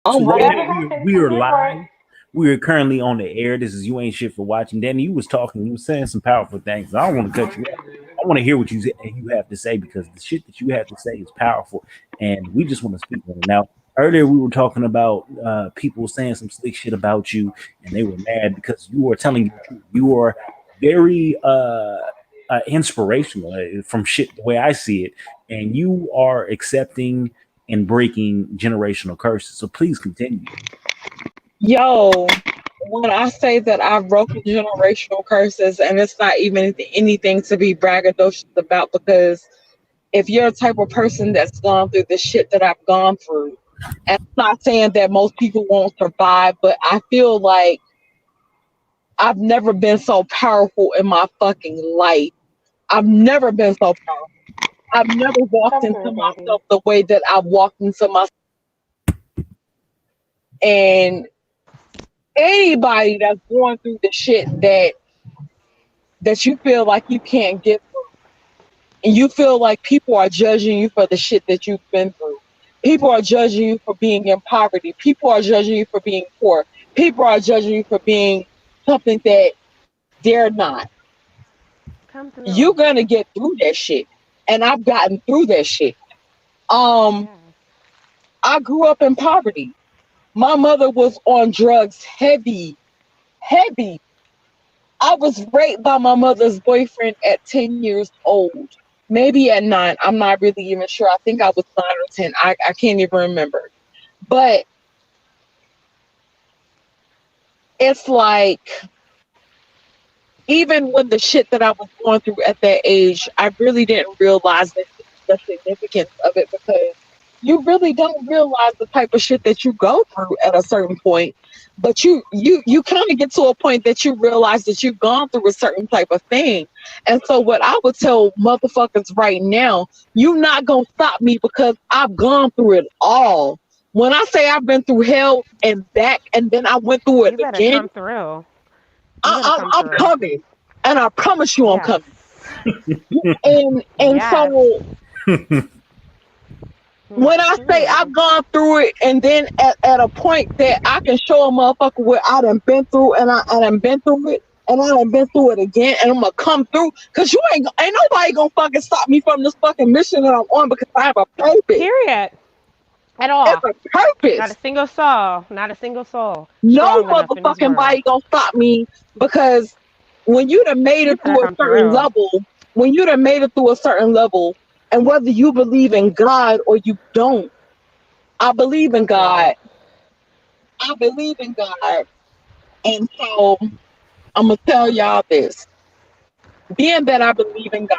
So I'm right ready. now Never happened. we are Never. live. We are currently on the air. This is You Ain't Shit for Watching. Danny, you was talking. You was saying some powerful things. I don't want to cut you off. I want to hear what you have to say because the shit that you have to say is powerful, and we just want to speak on it. Now, earlier we were talking about people saying some slick shit about you, and they were mad because you are telling you the truth. You are very inspirational from shit the way I see it, and you are accepting and breaking generational curses. So please continue. Yo, when I say that I've broken generational curses, and it's not even anything to be braggadocious about, because if you're a type of person that's gone through the shit that I've gone through, and I'm not saying that most people won't survive, but I feel like I've never been so powerful in my fucking life. I've never been so powerful. I've never walked Come into through, baby. myself the way that I've walked into myself. And anybody that's going through the shit that you feel like you can't get through, and you feel like people are judging you for the shit that you've been through. People are judging you for being in poverty. People are judging you for being poor. People are judging you for being something that they're not. Come You're through. gonna get through that shit. And I've gotten through that shit. Um, Yes. I grew up in poverty. My mother was on drugs heavy, heavy. I was raped by my mother's boyfriend at 10 years old, maybe at 9. I'm not really even sure. I think I was 9 or 10. I can't even remember. But it's like, even when the shit that I was going through at that age, I really didn't realize the significance of it, because you really don't realize the type of shit that you go through at a certain point. But you kind of get to a point that you realize that you've gone through a certain type of thing. And so what I would tell motherfuckers right now, you not gonna stop me because I've gone through it all. When I say I've been through hell and back, and then I went through it You better again, come through. You better come I'm through. coming, and I promise you, I'm coming. Yes. And Yes. so when I say Hmm. I've gone through it, and then at a point that I can show a motherfucker where I done been through, and I done been through it, and I done been through it again, and I'm gonna come through, cause you ain't nobody gonna fucking stop me from this fucking mission that I'm on, because I have a purpose. Period. At It's all. a Not a purpose. single soul. Not a single soul. No Strong enough in this motherfucking world. body gonna stop me, because when you done made You it better through a come certain through. level, when you done made it through a certain level, and whether you believe in God or you don't, I believe in Come through. God. I believe in God. And so I'm gonna tell y'all this. Being that I believe in God,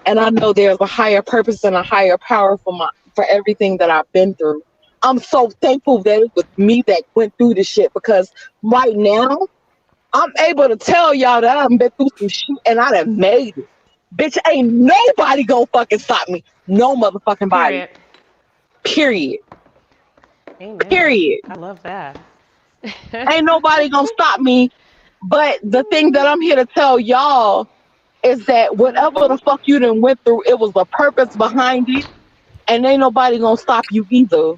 and I know there's a higher purpose and a higher power for everything that I've been through, I'm so thankful that it was me that went through this shit, because right now I'm able to tell y'all that I've been through some shit and I done made it. Bitch, ain't nobody gonna fucking stop me. No motherfucking body. Period. Period. Amen. Period. I love that. Ain't nobody gonna stop me. But the thing that I'm here to tell y'all is that whatever the Mhm. fuck you done went through, it was a purpose behind it, and ain't nobody gonna stop you either.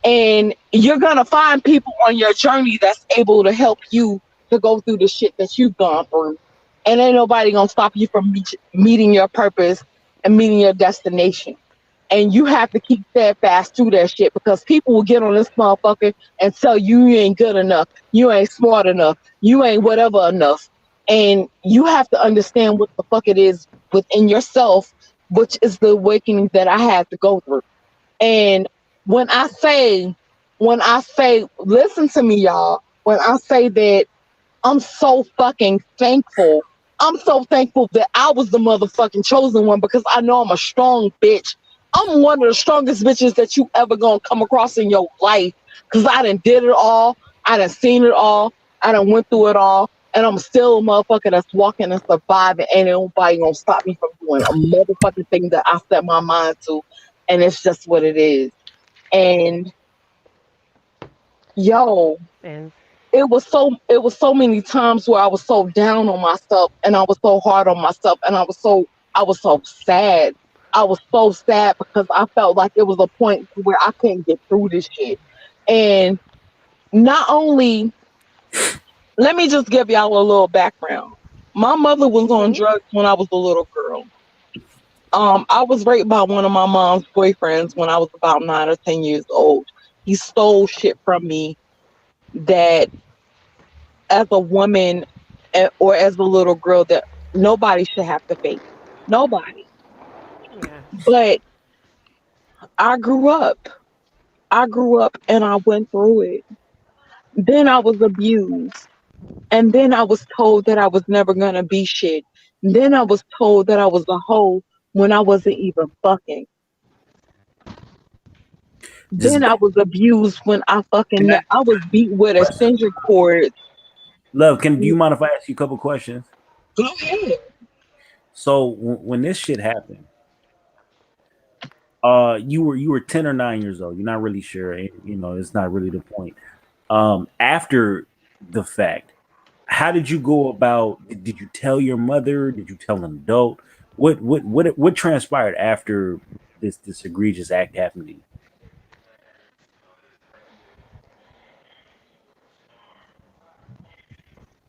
And you're gonna find people on your journey that's able to help you to go through the shit that you've gone through. And ain't nobody gonna stop you from meeting your purpose and meeting your destination. And you have to keep steadfast through that shit, because people will get on this motherfucker and tell you you ain't good enough, you ain't smart enough, you ain't whatever enough. And you have to understand what the fuck it is within yourself, which is the awakening that I had to go through. And when I say, listen to me, y'all, when I say that I'm so fucking thankful. I'm so thankful that I was the motherfucking chosen one, because I know I'm a strong bitch. I'm one of the strongest bitches that you ever gonna come across in your life, because I done did it all. I done seen it all. I done went through it all. And I'm still a motherfucker that's walking and surviving. Ain't nobody gonna stop me from doing a motherfucking thing that I set my mind to. And it's just what it is. And yo, And it was so many times where I was so down on myself, and I was so hard on myself, and I was so sad. I was so sad because I felt like it was a point where I couldn't get through this shit. And not only, let me just give y'all a little background. My mother was on Mhm. drugs when I was a little girl. I was raped by one of my mom's boyfriends when I was about 9 or 10 years old. He stole shit from me that, as a woman, or as a little girl, that nobody should have to face. Nobody. Yeah. But I grew up. I grew up and I went through it. Then I was abused. And then I was told that I was never gonna be shit. Then I was told that I was a hoe when I wasn't even fucking. Just Then I was abused when can I I was beat with question? extension cords. Love, can do you mind if I ask you a couple questions? Go ahead. So when this shit happened, you were 10 or 9 years old. You're not really sure. It's not really the point. After the fact, how did you go about? Did you tell your mother? Did you tell an adult? What transpired after this egregious act happened to you,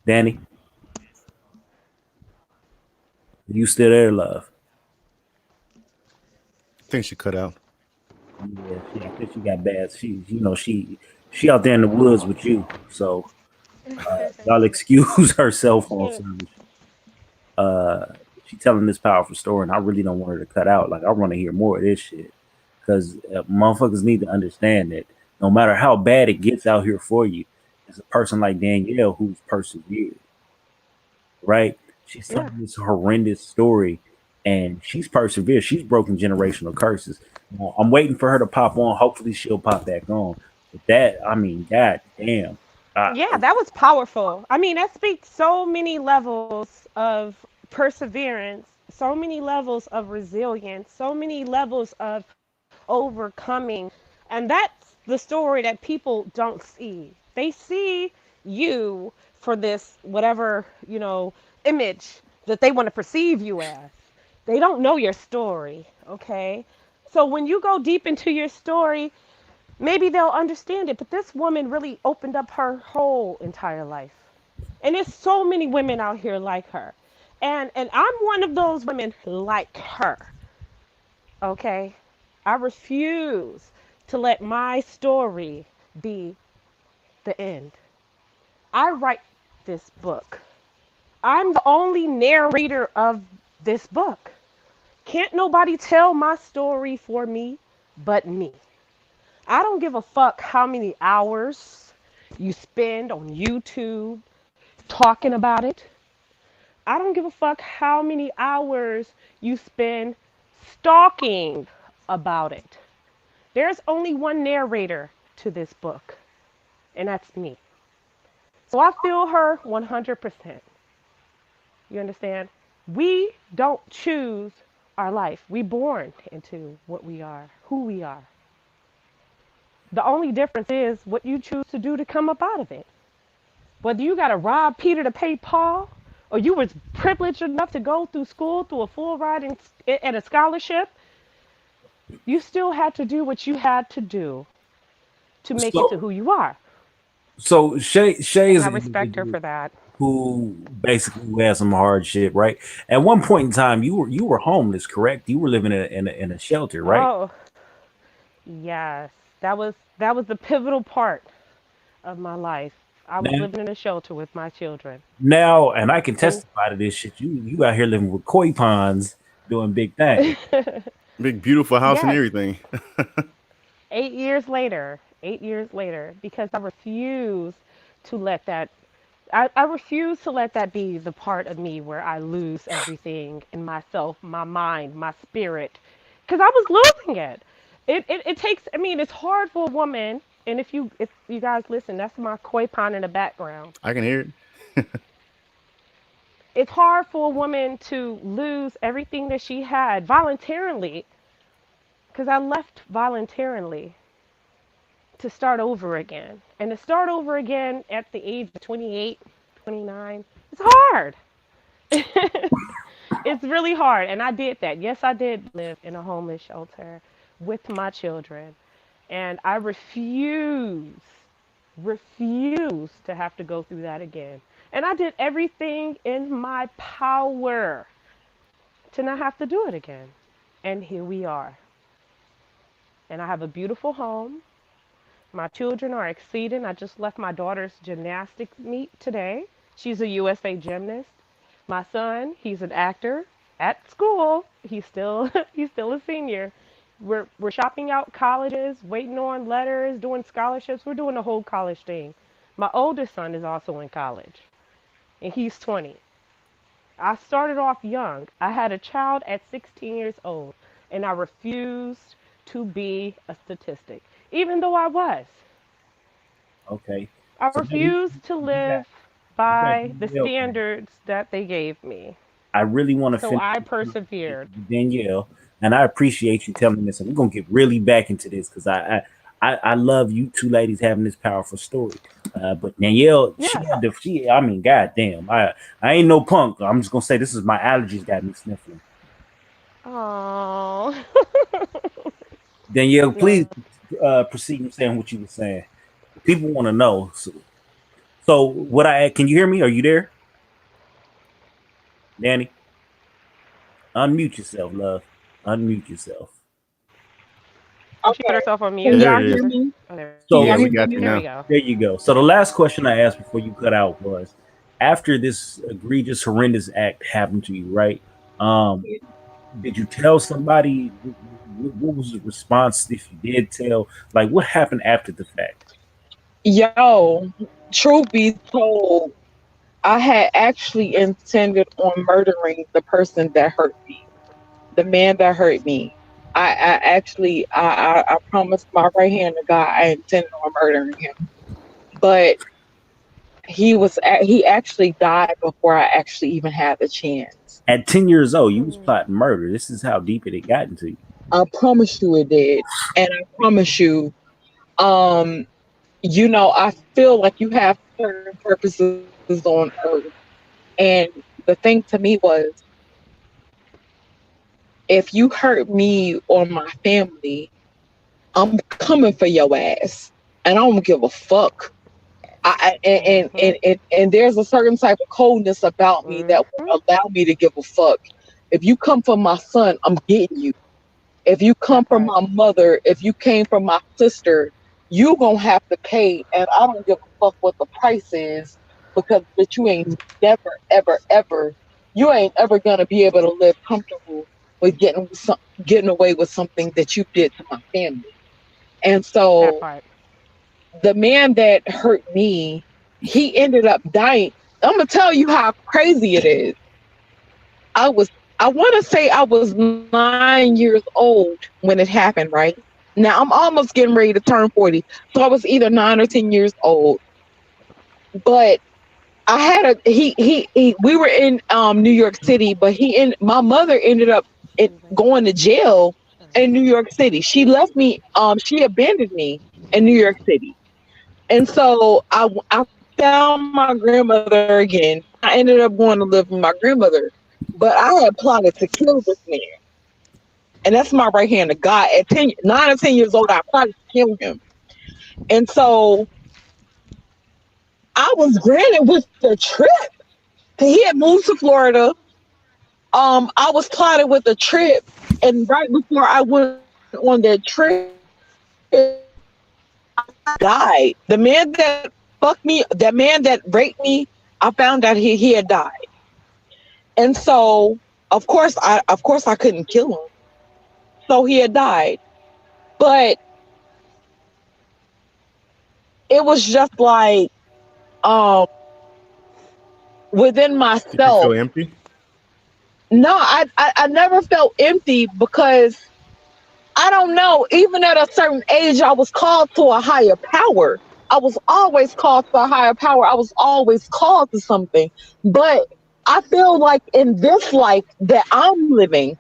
Danny? You still there, love? I think she cut out. Yeah, I think she got bad. She out there in the woods with you, so y'all excuse her cell phone service. Uh, she telling this powerful story, and I really don't want her to cut out. Like I want to hear more of this shit because motherfuckers need to understand that no matter how bad it gets out here for you, it's a person like Danielle who's persevered, right? She's Yeah. telling this horrendous story, and she's persevered. She's broken generational curses. I'm waiting for her to pop on. Hopefully, she'll pop back on. But that, I mean, god damn. I, Yeah, that was powerful. I mean, that speaks so many levels of perseverance, so many levels of resilience, so many levels of overcoming. And that's the story that people don't see. They see you for this whatever, image that they want to perceive you as. They don't know your story, okay? So when you go deep into your story, maybe they'll understand it. But this woman really opened up her whole entire life. And there's so many women out here like her. And I'm one of those women like her. Okay? I refuse to let my story be the end. I write this book. I'm the only narrator of this book. Can't nobody tell my story for me but me. I don't give a fuck how many hours you spend on YouTube talking about it. I don't give a fuck how many hours you spend stalking about it. There's only one narrator to this book, and that's me. So I feel her 100%. You understand? We don't choose our life. We born into what we are, who we are. The only difference is what you choose to do to come up out of it. Whether you got to rob Peter to pay Paul, or you was privileged enough to go through school through a full ride and a scholarship, you still had to do what you had to do to make it to so who you are. Shay And is I an respect her individual for that. who basically who had some hardship, right? At one point in time, you were homeless, correct? You were living in a shelter, right? Oh, yes. That was the pivotal part of my life. I was Now, living in a shelter with my children. now, and I can And testify to this shit. You out here living with koi ponds, doing big things. Big beautiful house and yes, everything. 8 years later, 8 years later, because I refuse to let that I refuse to let that be the part of me where I lose everything in myself, my mind, my spirit. Because I was losing it. It takes, I mean, it's hard for a woman. And if you guys listen, that's my koi pond in the background. I can hear it. It's hard for a woman to lose everything that she had voluntarily, because I left voluntarily to start over again. And to start over again at the age of 28, 29, it's hard. It's really hard. And I did that. Yes, I did live in a homeless shelter with my children. And I refuse to have to go through that again. And I did everything in my power to not have to do it again. And here we are. And I have a beautiful home. My children are exceeding. I just left my daughter's gymnastics meet today. She's a USA gymnast. My son, he's an actor at school. He's still he's still a senior. We're shopping out colleges, waiting on letters, doing scholarships. We're doing the whole college thing. My oldest son is also in college, and he's 20. I started off young. I had a child at 16 years old, and I refused to be a statistic, even though I was. Okay. I So now you, refused to you got live you got by the Danielle coming. standards that they gave me. I really want to So finish I this conversation persevered. with Danielle, and I appreciate you telling me this. And we're gonna get really back into this because I love you two ladies having this powerful story. But Danielle, she Yes. had the she. I mean, goddamn, I ain't no punk. I'm just gonna say this is my allergies got me sniffling. Oh. Danielle, No. please proceed in saying what you were saying. People want to know. So what I can you hear me? Are you there, Danny? Unmute yourself, love. Unmute yourself. Oh, she put Okay. herself on Can mute. There y'all it hear is. me? Oh, there, Can So y'all Yeah, we hear got me you there now? we now. go. there you go. So the last question I asked before you cut out was, after this egregious, horrendous act happened to you, right? Um, did you tell somebody? What was the response if you did tell? Like, what happened after the fact? Yo, truth be told, I had actually intended on murdering the person that hurt me, the man that hurt me. I promised my right hand to God I intended on murdering him, but he actually died before I actually even had the chance. At 10 years old, you was Mm. plotting murder. This is how deep it had gotten to you. I promise you it did, and I promise you, um, I feel like you have certain purposes on earth, and the thing to me was, if you hurt me or my family, I'm coming for your ass, and I don't give a fuck. Mhm. And there's a certain type of coldness about me that Mhm. will allow me to give a fuck. If you come for my son, I'm getting you. If you come That from part. my mother, if you came from my sister, you gonna have to pay, and I don't give a fuck what the price is, because but you ain't never, ever, ever, you ain't ever gonna be able to live comfortable with getting away with something that you did to my family. And That so part. the man that hurt me, he ended up dying. I'm gonna tell you how crazy it is. I was, I want to say I was 9 years old when it happened, right? Now I'm almost getting ready to turn 40. So I was either 9 or 10 years old. But I had we were in New York City, but my mother ended up going to jail in New York City. She left me, she abandoned me in New York City. And so I found my grandmother again. I ended up going to live with my grandmother, but I had plotted to kill this man. And that's my right hand to God. At 9 or 10 years old, I plotted to kill him. And so I was granted with the trip. He had moved to Florida. I was plotted with a trip. And right before I went on that trip, died. The man that fucked me, that man that raped me, I found out he had died. And so of course I couldn't kill him. So he had died. But it was just like, um within Did you feel myself. empty? No, I never felt empty because I don't know, even at a certain age I was called to a higher power. I was always called to a higher power. I was always called to something. But I feel like in this life that I'm living,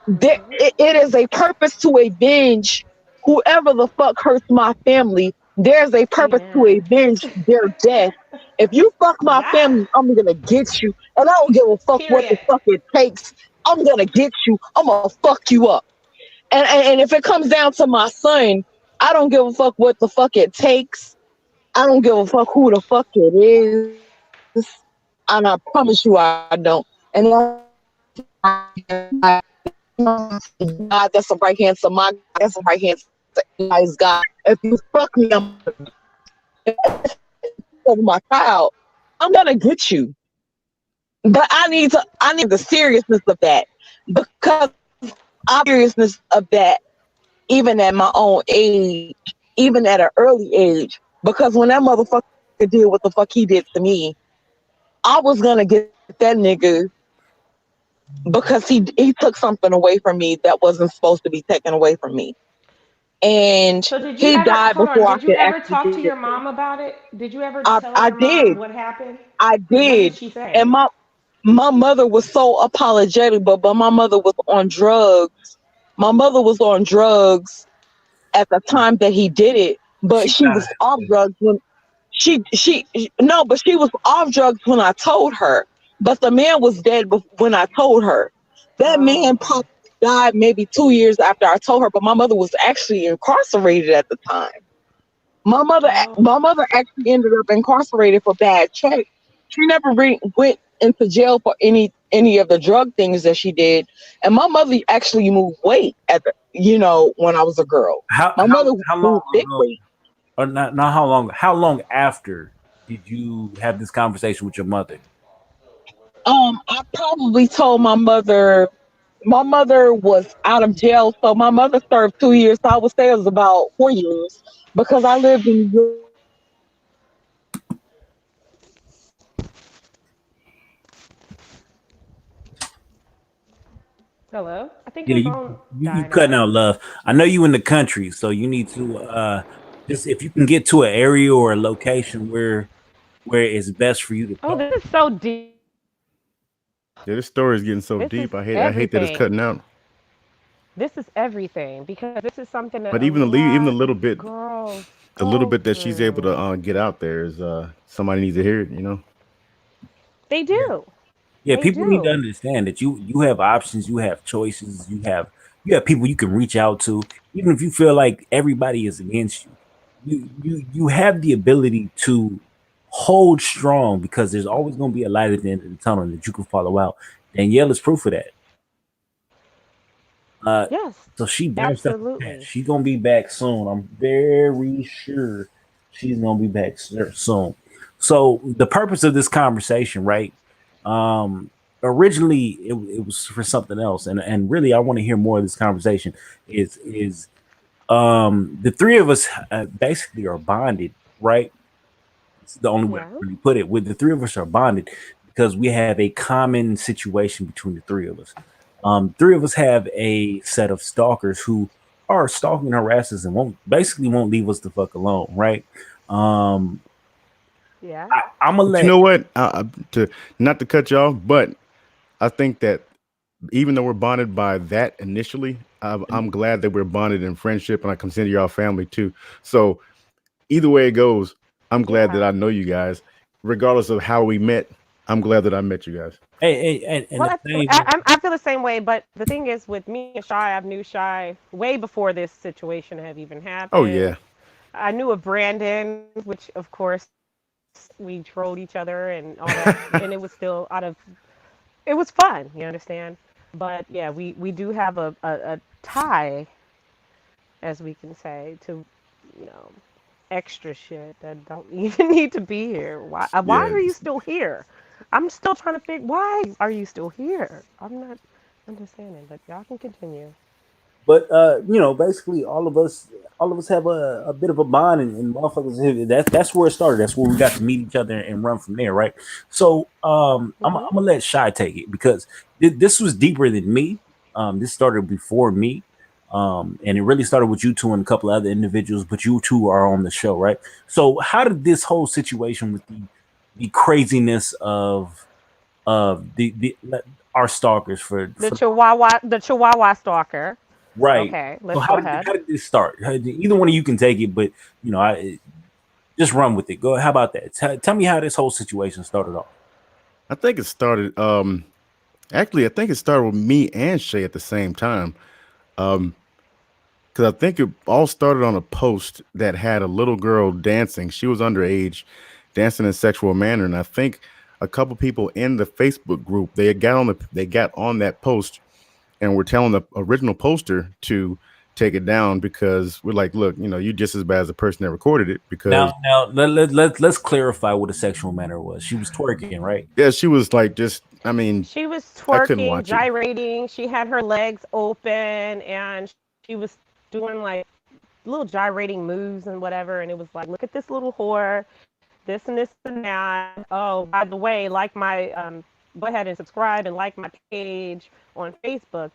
it is a purpose to avenge whoever the fuck hurts my family. There's a purpose to Amen. avenge their death. If you fuck my Yeah. family, I'm gonna get you, and I don't give a fuck what the Period. fuck it takes. I'm gonna get you. I'm gonna fuck you up. And if it comes down to my son, I don't give a fuck what the fuck it takes. I don't give a fuck who the fuck it is. And I promise you I don't. And that's God, that's a right hand to my God, that's a right hand to Eli's God. If you fuck me, I'm over my child. I'm gonna get you. But I need the seriousness of that because I'm seriousness of that even at my own age, even at an early age. Because when that motherfucker did what the fuck he did to me, I was gonna get that nigga because he took something away from me that wasn't supposed to be taken away from me. And So did you he ever died hold on? before I Did you could ever actually talk get to it. your mom about it? Did you ever I tell I your mom did. what happened? I What did did. she And say? my mother was so apologetic, but my mother was on drugs. My mother was on drugs at the time that he did it, but She she died. was off drugs when she no, but she was off drugs when I told her. But the man was dead when I told her. That Oh, man okay. probably died maybe 2 years after I told her, but my mother was actually incarcerated at the time. Oh, My mother actually ended up incarcerated for bad check. She never went into jail for any of the drug things that she did. And my mother actually moved weight when I was a girl. How My how mother how long moved thick ago, weight. or not how long? How long after did you have this conversation with your mother? I probably told my mother. My mother was out of jail, so my mother served 2 years. So I would say it was about 4 years because I lived in New York for 2 years. hello. I think Yeah, your you phone you died cutting out. out, love. I know you in the country, so you need to just if you can get to an area or a location where it's best for you to Oh, talk. this is so deep. Yeah, this story is getting so This is deep. I hate that it's everything. cutting out. This is everything because this is something that But a even the lot little of bit, girls the little go bit that she's able to through. get out there is somebody needs to hear it. They do. Yeah, They people need to do. understand that you have options, you have choices, you have people you can reach out to, even if you feel like everybody is against you. You have the ability to hold strong because there's always going to be a light at the end of the tunnel that you can follow out. Danielle is proof of that. Uh, Yes, so she bounced out the past. absolutely. She's gonna be back soon. I'm very sure she's gonna be back soon. So the purpose of this conversation, right? Um, originally it was for something else, and really I want to hear more of this conversation. Is the three of us basically are bonded, right? It's the only way to Yeah. really put it. With the three of us are bonded because we have a common situation between the three of us. Three of us have a set of stalkers who are stalking harassers and won't leave us the fuck alone, right? Um, Yeah. I'm gonna But you let know what? To not to cut you off, but I think that even though we're bonded by that initially, I'm glad that we're bonded in friendship, and I consider y'all family too. So either way it goes, I'm glad that Yeah. I know you guys, regardless of how we met. I'm glad that I met you guys. and Well, the that's, same. I feel the same way, but the thing is, with me and Shy, I've knew Shy way before this situation have even Oh happened. yeah, I knew of Brandon, which of course we trolled each other and all that, and it was still out of, it was fun, you understand? But yeah, we do have a tie, as we can say, to, you know, extra shit that don't even need to be here. Why yeah. are you still here? I'm still trying to figure why are you still here? I'm not understanding, but y'all can continue. But basically all of us have a bit of a bond and motherfuckers that's where it started. That's where we got to meet each other and run from there, right? So I'm Mhm. gonna let Shy take it because this was deeper than me. This started before me. And it really started with you two and a couple of other individuals, but you two are on the show, right? So how did this whole situation with the craziness of the our stalkers for The Chihuahua stalker. right. Okay, So let's go how ahead. did this start? Either one of you can take it, but I just run with it. Go. How about that? Tell me how this whole situation started off. I think it started. Actually, I think it started with me and Shay at the same time. Um, because I think it all started on a post that had a little girl dancing. She was underage, dancing in a sexual manner, and I think a couple people in the Facebook group they got on that post and were telling the original poster to take it down because we're like, look, you're just as bad as the person that recorded it because Now let's clarify what a sexual manner was. She was twerking, right? yeah, she was like just, I mean, She was I couldn't twerking, watch it. gyrating. She had her legs open, and she was doing like little gyrating moves and whatever. And it was like, look at this little whore, this and this and that. Oh, by the way, like my go ahead and subscribe and like my page on Facebook.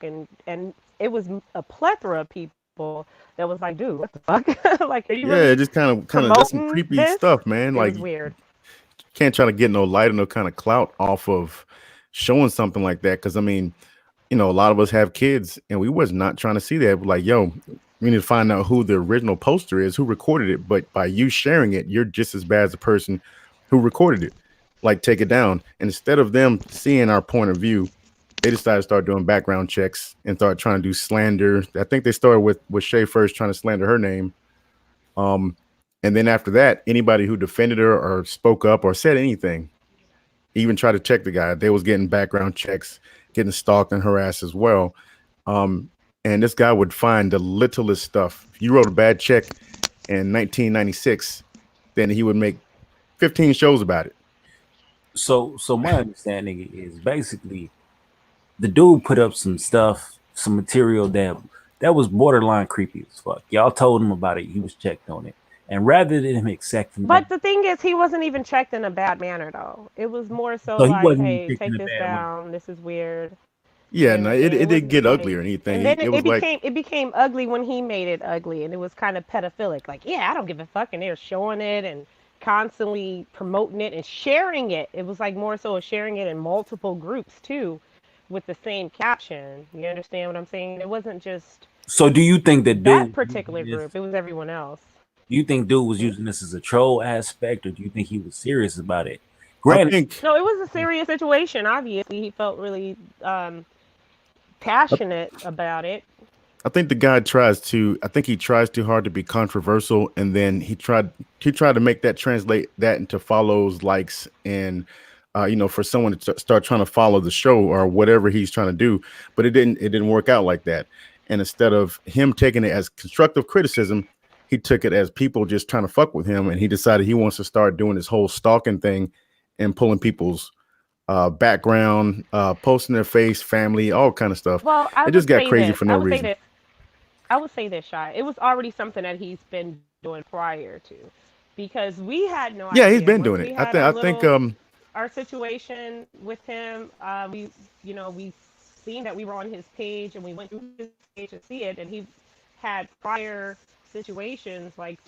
And it was a plethora of people that was like, dude, what the fuck? Like, are you Yeah, really just kind of that's some promoting creepy this? stuff, man. It Like, was weird. can't try to get no light or no kind of clout off of showing something like that. Because I mean, a lot of us have kids, and we was not trying to see that. We're like, yo, we need to find out who the original poster is, who recorded it. But by you sharing it, you're just as bad as the person who recorded it. Like, take it down. And instead of them seeing our point of view, they decided to start doing background checks and start trying to do slander. I think they started with Shay first, trying to slander her name. Um, and then after that, anybody who defended her or spoke up or said anything, even tried to check the guy, they was getting background checks, getting stalked and harassed as well. Um, and this guy would find the littlest stuff. If you wrote a bad check in 1996, then he would make 15 shows about it. So my understanding is basically the dude put up some stuff, some material that was borderline creepy as fuck. Y'all told him about it. He was checked on it, and rather than him accepting that, But the thing is, he wasn't even checked in a bad manner, though. It was more so so he like, wasn't even hey, kicked in take a this bad way. down. This is weird. Yeah, You no, understand? it It didn't wasn't get ugly like, or anything. and then It was like, it became ugly when he made it ugly, and it was kind of pedophilic. Like, yeah, I don't give a fuck, and they're showing it and constantly promoting it and sharing it. It was like more so sharing it in multiple groups too, with the same caption. You understand what I'm saying? It wasn't just So do you think that that dude? particular group. It was everyone else. Do you think dude was Hmm? using this as a troll aspect, or do you think he was serious about it? I Granted, think No, it was a serious situation. Obviously, he felt really passionate about it. I think the guy tries to. I think he tries too hard to be controversial, and then he tried to make that translate that into follows, likes, and for someone to start trying to follow the show or whatever he's trying to do. But it didn't work out like that. And instead of him taking it as constructive criticism, he took it as people just trying to fuck with him, and he decided he wants to start doing this whole stalking thing and pulling people's background, posting their face, family, all kind of stuff. Well, I It just would got say crazy this. for no reason. I would say this, Shy. It was already something that he's been doing prior to, because we had no Yeah, he's idea. been Once doing we it. I had think. I think. our situation with him, we seen that we were on his page and we went through his page to see it, and he had prior situations like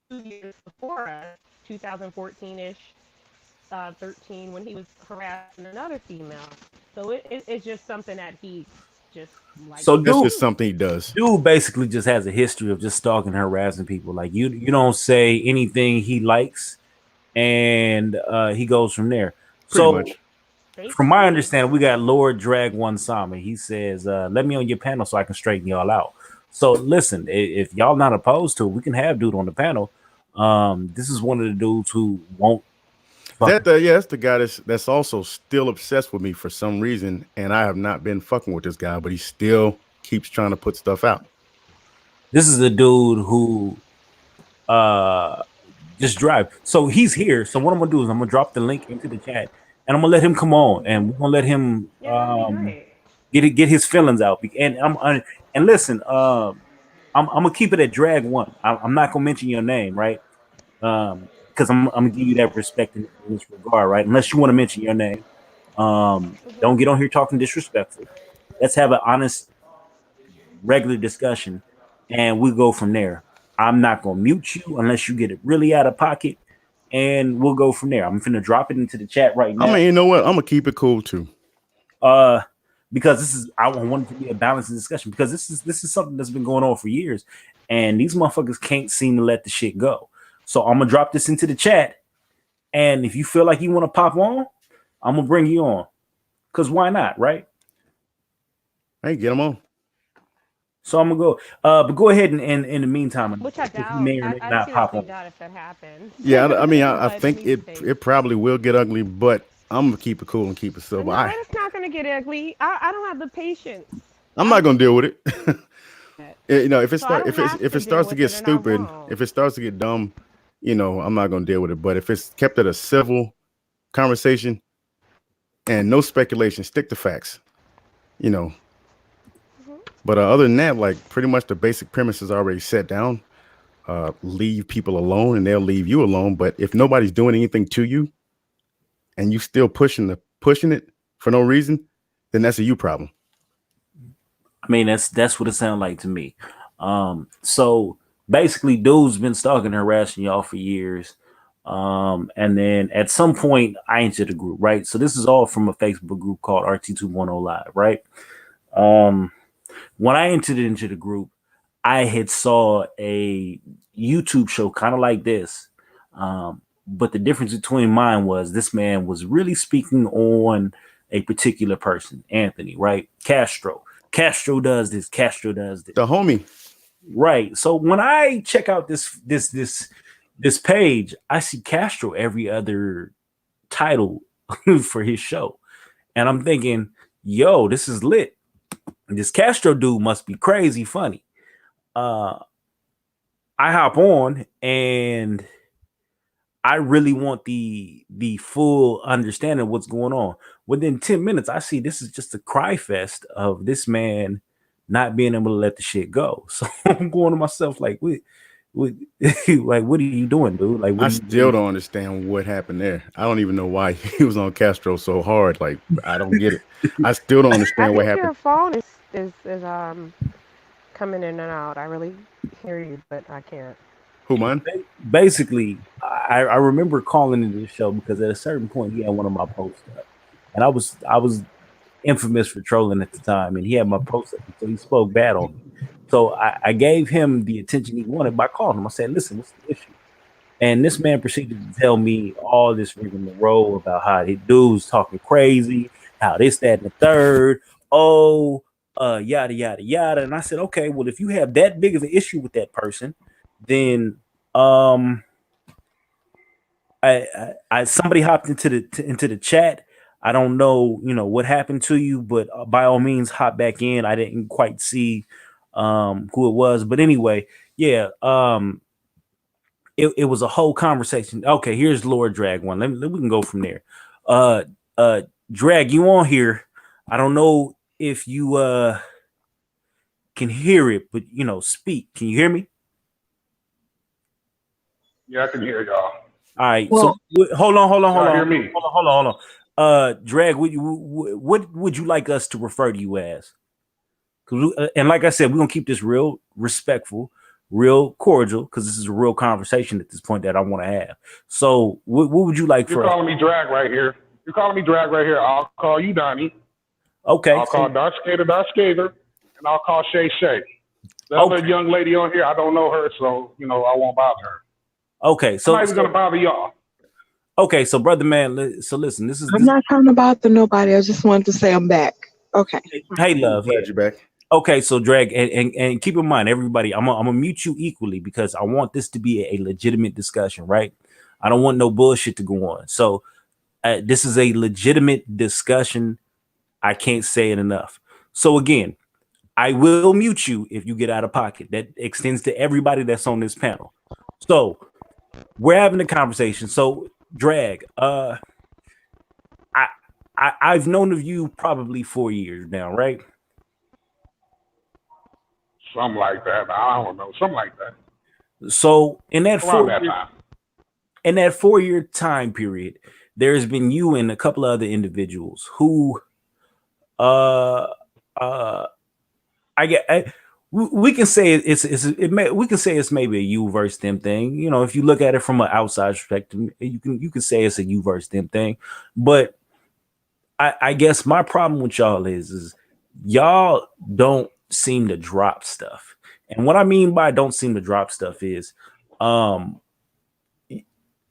2 years before us, 2014-ish, 13, when he was harassing another female. So it's just something that he just likes so to That's dude, just do. something he does. dude basically just has a history of just stalking and harassing people. Like you don't say anything he likes, and he goes from there. Pretty So much. from my Basically. understanding, we got Lord Drag One Sama. He says, "Let me on your panel so I can straighten y'all out." So listen, if y'all not opposed to it, we can have dude on the panel. This is one of the dudes who won't fucking. Yeah, that's the guy that's also still obsessed with me for some reason, and I have not been fucking with this guy, but he still keeps trying to put stuff out. This is a dude who uh just drive. So he's here. So what I'm gonna do is I'm gonna drop the link into the chat, and I'm gonna let him come on, and we're gonna let him Yeah, that'd be great. get his feelings out. And and listen, I'm gonna keep it at drag one. I'm not gonna mention your name, right? Because I'm gonna give you that respect in this regard, right? Unless you want to mention your name, Hmm. don't get on here talking disrespectful. Let's have an honest, regular discussion, and we go from there. I'm not gonna mute you unless you get it really out of pocket, and we'll go from there. I'm finna drop it into the chat right I now. mean, you know what? I'm gonna keep it cool too. Uh, because I want it to be a balanced discussion because this is something that's been going on for years, and these motherfuckers can't seem to let the shit go. So I'm gonna drop this into the chat, and if you feel like you want to pop on, I'm gonna bring you on. Cause why not, right? Hey, get him on. So I'm gonna go. But go ahead and in the meantime, Which I because he doubt. may or may I not pop seriously on. doubt if that happens. Yeah, I mean, I But think please stay. it probably will get ugly, but I'm gonna keep it cool and keep it civil. No, it's not gonna get ugly. I don't have the patience. I'm I not gonna deal with it. don't. You know, So I don't have if to it deal starts to with get it, and I stupid, won't. if it starts to get dumb, you know, I'm not gonna deal with it. But if it's kept at a civil conversation and no speculation, stick to facts, you know. Mhm. But other than that, like pretty much the basic premise is already set down. Leave people alone, and they'll leave you alone. But if nobody's doing anything to you, and you still pushing it for no reason, then that's a you problem. I mean, that's what it sounds like to me. So basically, dude's been stalking and harassing y'all for years. And then at some point, I entered the group, right? So this is all from a Facebook group called RT210 Live, right? Um, when I entered into the group, I had saw a YouTube show kind of like this. But the difference between mine was this man was really speaking on a particular person, Anthony, right? Castro. Castro does this. Castro does this. The homie. Right. So when I check out this page, I see Castro every other title for his show. And I'm thinking, yo, this is lit. This Castro dude must be crazy funny. Uh I hop on and I really want the full understanding of what's going on. Within 10 minutes, I see this is just a cry fest of this man not being able to let the shit go. So I'm going to myself like, what like what are you doing, dude? Like I what are still you don't understand what happened there. I don't even know why he was on Castro so hard. Like I don't get it. I still don't I understand what think your happened. phone is coming in and out. I really hear you, but I can't. Who mine? basically I remember calling into the show because at a certain point he had one of my posts up. And I was infamous for trolling at the time, and he had my post up, so he spoke bad on me. So I gave him the attention he wanted by calling him. I said, "Listen, what's the issue?" And this man proceeded to tell me all this rigmarole about how his dude's talking crazy, how this, that, and the third. Oh, yada yada yada. And I said, okay, well, if you have that big of an issue with that person, then um I somebody hopped into the chat. I don't know, what happened to you, but by all means, hop back in. I didn't quite see who it was, but anyway, yeah. It was a whole conversation. Okay, here's Lord Drag one. We can go from there. Uh, Drag, you on here? I don't know if you can hear it, but speak. Can you hear me? Yeah, I can hear y'all. All right. So Well, hold on, hold on, hold Y'all on, hear me? hold on. Drag, what would you like us to refer to you as? And like I said, we're gonna keep this real respectful, real cordial, because this is a real conversation at this point that I want to have. So, what would you like You're for us? calling me drag right here. You're calling me drag right here. I'll call you Donnie. Okay, I'll call Dark Skater, and I'll call Shay Shay. The other okay, young lady on here, I don't know her, so I won't bother her. okay. I'm So, not even gonna bother y'all. okay, so brother man, so listen, this is I'm not trying to bother nobody. I just wanted to say I'm back. Okay. hey love, yeah. Glad you're back. Okay, so Drag, and keep in mind, everybody, I'm gonna mute you equally because I want this to be a legitimate discussion, right? I don't want no bullshit to go on. So this is a legitimate discussion. I can't say it enough. So again, I will mute you if you get out of pocket. That extends to everybody that's on this panel. So we're having a conversation. So Drag, I, I've known of you probably 4 years now, right? Something like that. I don't know. Something like that. So in that Around four that year, time. in that 4 year time period, there's been you and a couple of other individuals who uh uh we can say we can say it's maybe a you versus them thing. If you look at it from an outside perspective, you can say it's a you versus them thing. But I guess my problem with y'all is y'all don't seem to drop stuff. And what I mean by don't seem to drop stuff is um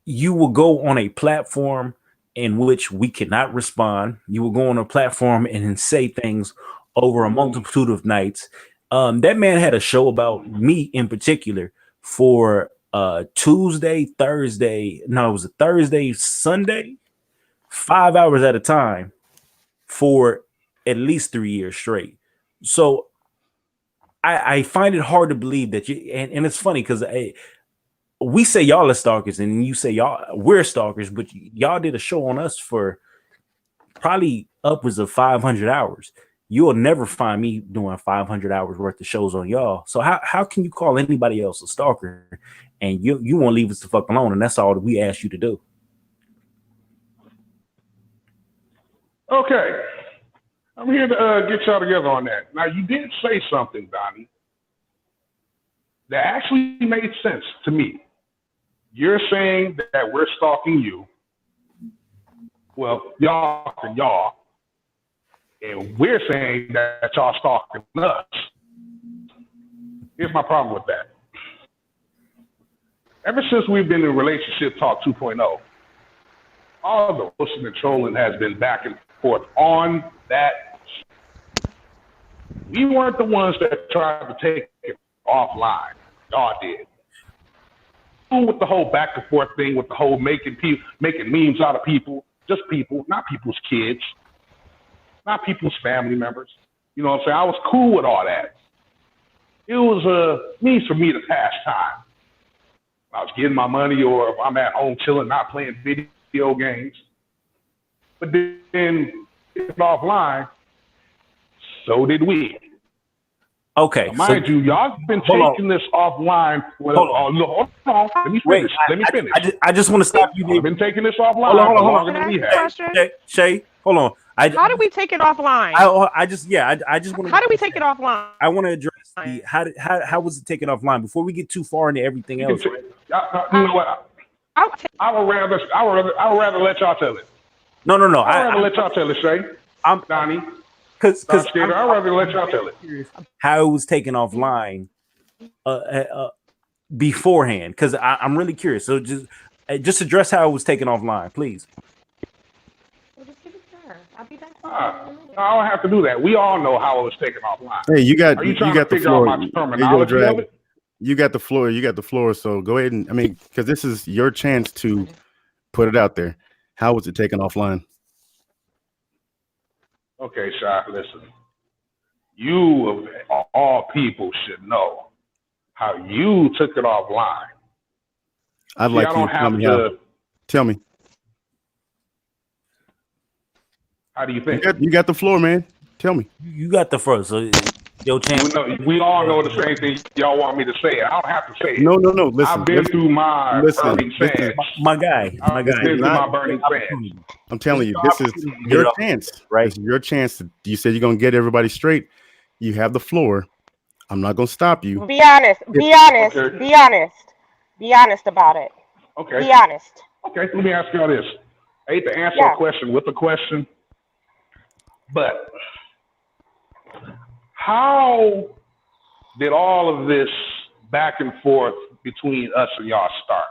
you will go on a platform in which we cannot respond. You will go on a platform and say things over a multitude of nights. That man had a show about me in particular for Tuesday, Thursday. No, it was a Thursday, Sunday, 5 hours at a time for at least 3 years straight. So I find it hard to believe that you, and it's funny because we say y'all are stalkers and you say y'all we're stalkers, but y'all did a show on us for probably upwards of 500 hours. You'll never find me doing 500 hours worth of shows on y'all. So how can you call anybody else a stalker and you won't leave us the fuck alone? And that's all that we ask you to do. Okay. I'm here to get y'all together on that. Now, you did say something, Donnie, that actually made sense to me. You're saying that we're stalking you. Well, y'all and y'all. And we're saying that y'all stalking us. Here's my problem with that. Ever since we've been in Relationship Talk 2.0, all the roasting and trolling has been back and forth on that. We weren't the ones that tried to take it offline. Y'all did. With the whole back and forth thing, with the whole making memes out of people, just people, not people's kids, not people's family members. You know what I'm saying? I was cool with all that. It was a means for me to pass time. I was getting my money, or if I'm at home chilling, not playing video games. But then offline, so did we. Okay. Now, mind you, y'all been taking this offline. Hold on. Let me finish. I just want to stop you. I've been taking this offline longer than we have. Shay, hold on. How do we take it offline? I just want to. How do we take it offline? I want to address the how was it taken offline before we get too far into everything else. You know what? I would rather let y'all tell it. No. I'd rather let y'all tell it, Shay. Donnie. Because I'd rather let y'all tell it. How it was taken offline beforehand, because I'm really curious. So just address how it was taken offline, please. I'll be back. I don't have to do that. We all know how it was taken offline. Hey, you got figure the floor. out my terminology of it? You got the floor. You got the floor. So go ahead and because this is your chance to put it out there. How was it taken offline? Okay, Shy, listen. You of all people should know how you took it offline. I'd like you to tell me how. Tell me. How do you think? You got the floor, man. Tell me. You got the first. So your chance. We all know the same thing. Y'all want me to say it. I don't have to say it. No. Listen. I've been through my burning sands. My guy. I've been through my burning sands. I'm telling you, this is your chance, right? This is your chance. You said you're gonna get everybody straight. You have the floor. I'm not gonna stop you. Be honest. Be honest. Okay. Be honest. Be honest about it. Okay. Be honest. Okay. Let me ask y'all this. I hate to answer a question with a question, but how did all of this back and forth between us and y'all start?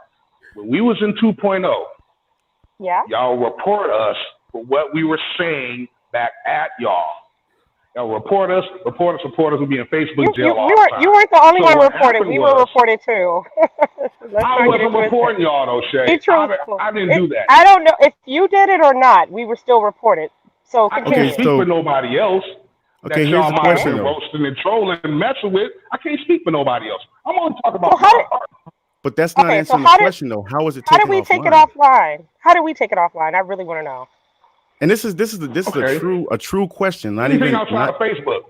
When we was in 2.0, y'all report us for what we were saying back at y'all. Y'all report us. Reporters will be in Facebook jail all the time. You weren't the only one reported. We were reported too. I wasn't reporting y'all though, Shay. I didn't do that. I don't know if you did it or not. We were still reported. So I can't speak for nobody else. Okay, here's the question. Roasting and trolling and messing with. I can't speak for nobody else. I'm only talking about. But that's not answering the question though. How was it taken offline? How did we take it offline? How did we take it offline? I really want to know. And this is a true question. Not anything even outside of Facebook.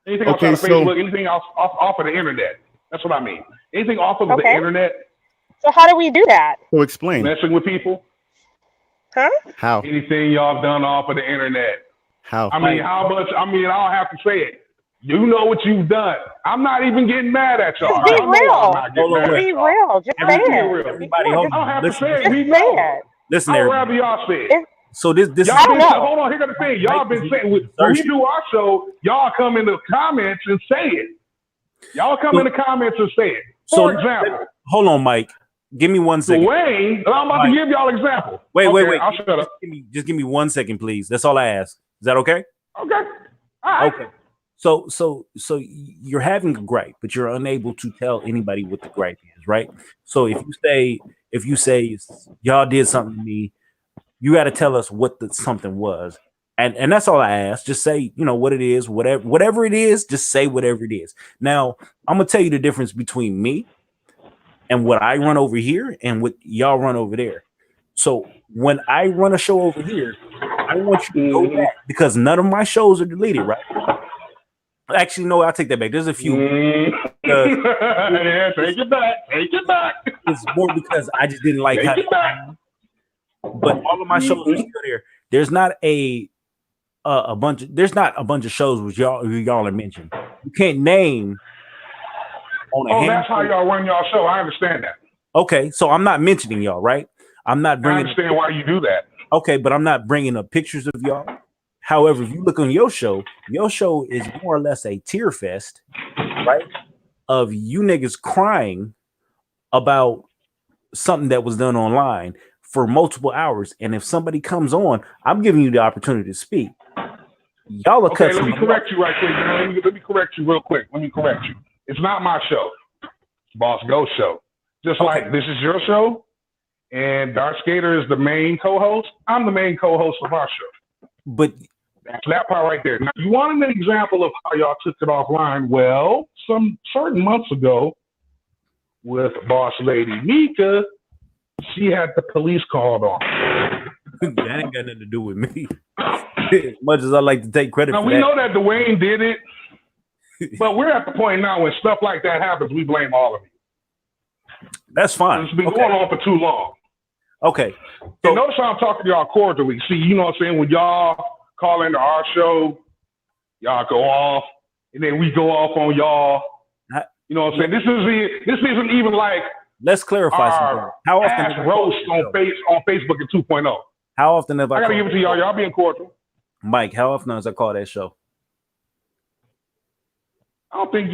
Anything outside of Facebook. Anything else off of the internet. That's what I mean. Anything off of the internet. So how do we do that? So explain. Messing with people. Huh? How? Anything y'all done off of the internet. How? I mean, how much? I mean, I don't have to say it. You know what you've done. I'm not even getting mad at y'all. Just be real. Be real. Just say it. Everybody, I don't have to say it. We know. Listen, I'd rather y'all say it. So this y'all been, hold on, here's the thing. Y'all been saying when we do our show, y'all come in the comments and say it. Y'all come in the comments and say it. For example. Hold on, Mike. Give me 1 second. Wayne, I'm about to give y'all an example. Wait. I'll shut up. Just give me 1 second, please. That's all I ask. Is that okay? Okay. All right. Okay. So you're having a gripe, but you're unable to tell anybody what the gripe is, right? So if you say y'all did something to me, you got to tell us what the something was. And that's all I ask. Just say, what it is, whatever it is, just say whatever it is. Now, I'm gonna tell you the difference between me and what I run over here and what y'all run over there. So when I run a show over here, I want you to go back because none of my shows are deleted, right? Actually, no, I'll take that back. There's a few. Yeah, take it back. Take it back. It's more because I just didn't like how. But all of my shows are still there. There's not a bunch. There's not a bunch of shows which y'all are mentioned. You can't name. That's how y'all run y'all show. I understand that. Okay, so I'm not mentioning y'all, right? I'm not bringing. I understand why you do that. Okay, but I'm not bringing up pictures of y'all. However, if you look on your show is more or less a tear fest, right? Of you niggas crying about something that was done online for multiple hours. And if somebody comes on, I'm giving you the opportunity to speak. Y'all are okay, let me correct you right quick. Let me correct you real quick. Let me correct you. It's not my show. It's Boss Ghost show. Just like this is your show, and Dark Skater is the main co-host. I'm the main co-host of our show. But that's that part right there. Now, you wanted an example of how y'all took it offline. Well, some certain months ago, with Boss Lady Mika, she had the police called on. That ain't got nothing to do with me. As much as I like to take credit now, for we that. know that Dwayne did it, but we're at the point now when stuff like that happens, we blame all of you. That's fine. It's been going on for too long. Okay. So notice how I'm talking to y'all cordially. See, you know what I'm saying? When y'all call into our show, y'all go off, and then we go off on y'all. You know what I'm saying? This isn't even like let's clarify something. How often ass roast on Facebook in 2.0? How often have I gotta give it to y'all? Y'all being cordial. Mike, how often has I called that show? I think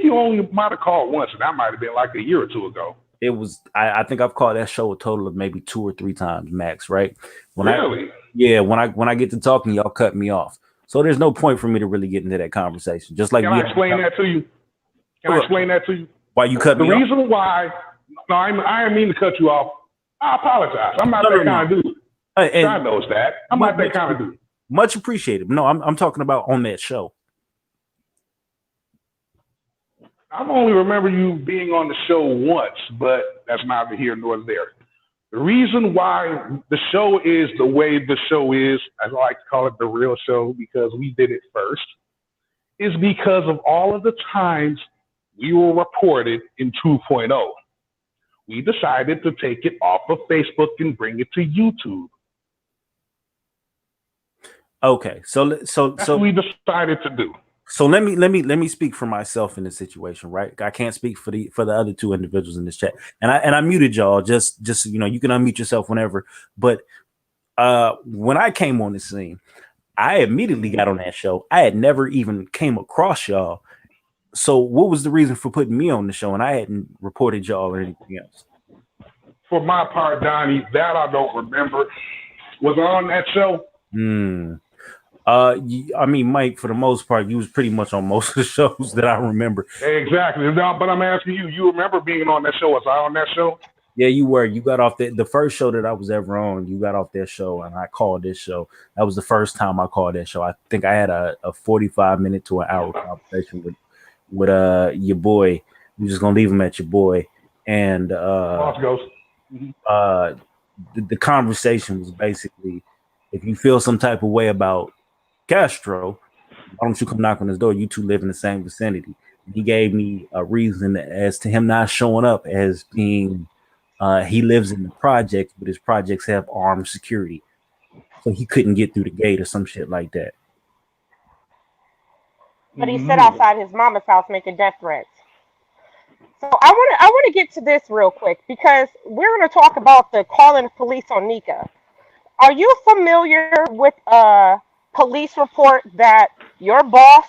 you only might have called once, and that might have been like a year or two ago. It was I think I've called that show a total of maybe 2 or 3 times max, right? Really? When I get to talking, y'all cut me off. So there's no point for me to really get into that conversation. Just like Can I explain that to you? Can I explain that to you? Why you cut me off? The reason why I didn't mean to cut you off. I apologize. I'm not that kind of dude. God knows that. I'm not that kind of dude. Much appreciated. No, I'm talking about on that show. I only remember you being on the show once, but that's neither here nor there. The reason why the show is the way the show is, I like to call it the real show because we did it first, is because of all of the times we were reported in 2.0. We decided to take it off of Facebook and bring it to YouTube. Okay, so that's what we decided to do. So let me speak for myself in this situation, right? I can't speak for the other 2 individuals in this chat, and I muted y'all. Just you can unmute yourself whenever. But when I came on the scene, I immediately got on that show. I had never even came across y'all. So what was the reason for putting me on the show, and I hadn't reported y'all or anything else? For my part, Donnie, that I don't remember. Was I on that show? I mean, Mike, for the most part, you was pretty much on most of the shows that I remember. Exactly. But I'm asking you, you remember being on that show? Was I on that show? Yeah, you were. You got off the first show that I was ever on. You got off that show, and I called this show. That was the first time I called that show. I think I had a 45-minute to an hour conversation with your boy. I'm just gonna leave him at your boy. And the conversation was basically, if you feel some type of way about Castro, why don't you come knock on his door? You 2 live in the same vicinity. He gave me a reason as to him not showing up as being he lives in the projects, but his projects have armed security, so he couldn't get through the gate or some shit like that. But he sit outside his mama's house making death threats. So I want to get to this real quick because we're going to talk about the calling police on Nika. Are you familiar with a police report that your boss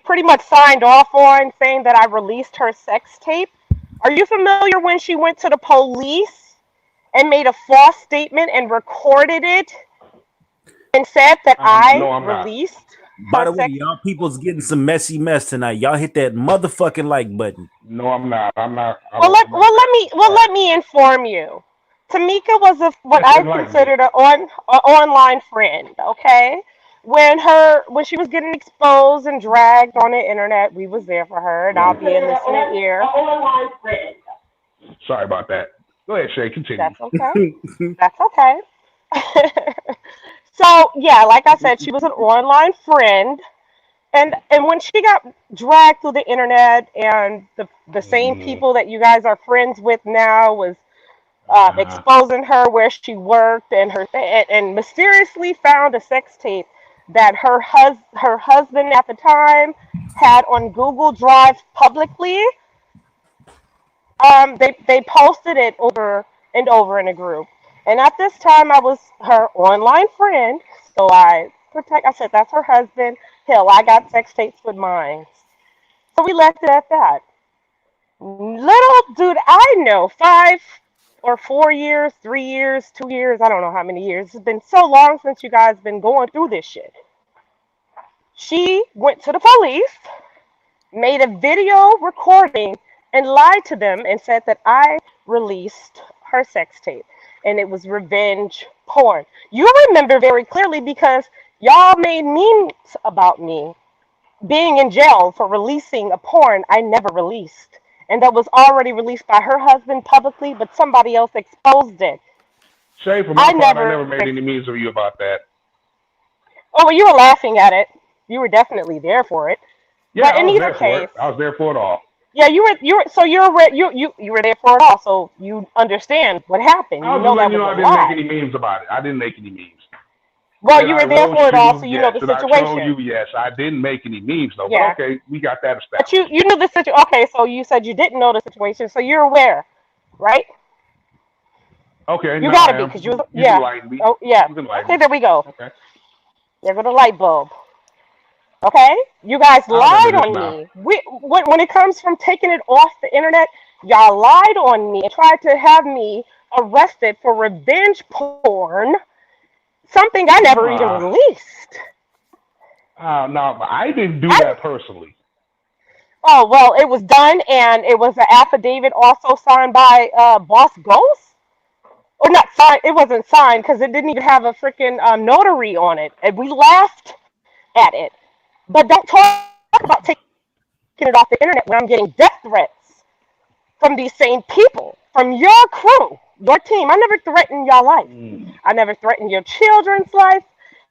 pretty much signed off on, saying that I released her sex tape? Are you familiar when she went to the police and made a false statement and recorded it and said that I released? By her the way, sex. y'all people's getting some messy mess tonight. Y'all hit that motherfucking like button. No, I'm not. I'm not. Let me inform you. Tamika was what Just I enlighten me. considered an online friend. Okay, when she was getting exposed and dragged on the internet, we was there for her, and I'll be a listening ear. Online friend. Sorry about that. Go ahead, Shay. Continue. That's okay. That's okay. So yeah, like I said, she was an online friend, and when she got dragged through the internet, and the same Mm, people that you guys are friends with now was uh, exposing her where she worked, and mysteriously found a sex tape that her husband at the time had on Google Drive publicly. They posted it over and over in a group. And at this time, I was her online friend, so I said that's her husband. Hell, I got sex tapes with mine. So we left it at that. Little dude, I know 5 or 4 years, 3 years, 2 years, I don't know how many years. It's been so long since you guys been going through this shit. She went to the police, made a video recording, and lied to them and said that I released her sex tape and it was revenge porn. You remember very clearly because y'all made memes about me being in jail for releasing a porn I never released. And that was already released by her husband publicly, but somebody else exposed it. Shay, for I my part, I never. never made any memes of you about that. Oh, well, you were laughing at it. You were definitely there for it. Yeah, But I in was either there for case, it. I was there for it all. yeah, you were there for it all, so you understand what happened. I You was just know that letting you was know a I didn't make lie. any memes about it. I didn't make any memes. Well, Did you I were there roast for it all, you? so you know Yes. the Did I troll situation. you? Yes. I didn't make any memes though. But Yeah, okay, we got that but established. you knew the situation. Okay, so you said you didn't know the situation, so you're aware, right? Okay, You now I gotta be, am. cause you, You can yeah. enlighten me. Oh, yeah. You can enlighten Okay, me. there we go. Okay. There go the light bulb. Okay, you guys I remember lied this on now. me. When it comes from taking it off the internet, y'all lied on me and tried to have me arrested for revenge porn, something I never even Ah, released. no, I didn't do I, that personally. oh well, it was done, and it was an affidavit also signed by Boss Ghost. Or not signed. It wasn't signed because it didn't even have a freaking notary on it, and we laughed at it. But don't talk about taking it off the internet when I'm getting death threats from these same people, from your crew, your team. I never threatened y'all life. Mm. I never threatened your children's life.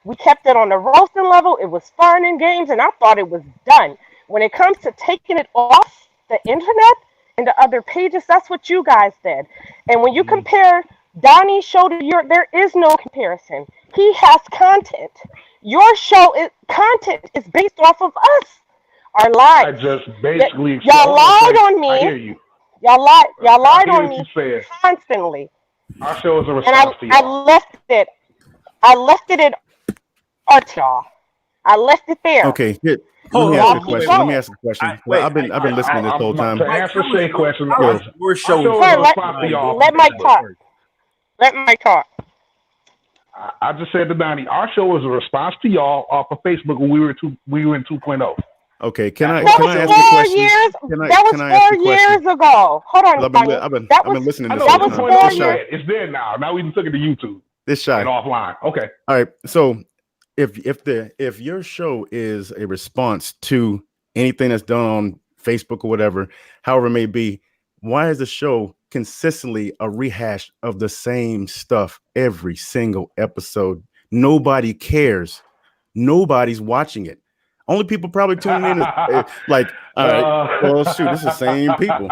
We kept it on the roasting level. It was fun and games, and I thought it was done. When it comes to taking it off the internet and the other pages, that's what you guys did. And when you Mm. compare Donnie's show to your, there is no comparison. He has content. Your content is based off of us, our I lives. just That basically y'all lied okay. on I me. hear you. Y'all I lied hear on what you me said. constantly, Our show is a and response to I y'all. left it. I left it at art, y'all. I left it there. Okay, here, let Hold me on, ask hold you Y'all a on, wait, keep wait, question. Let me going. ask a question. Well, wait. I've been listening this whole time. To Mike, answer how is Shay's question, how Yo, is your our show show is responsible a Sir, response to to y'all Donnie? for let Mike Facebook. talk. Let Mike talk. I just said to Donnie, our show is a response to y'all off of Facebook when we were in 2.0. okay, That's what That our was show ask a is. question? 4 years. Can That was I ask a four question? years ago. Hold on, 'Cause Donnie. I've been listening I this know That whole was time. 2.0 4 This is years. shy, dead. It's dead now. Now we took it to YouTube this and shy. offline. Okay. All right. So if your show is a response to anything that's done on Facebook or whatever, however it may be, why is the show consistently a rehash of the same stuff every single episode? Nobody cares. Nobody's watching it. Only people probably tuning in is like, all right, well, shoot, this is the same people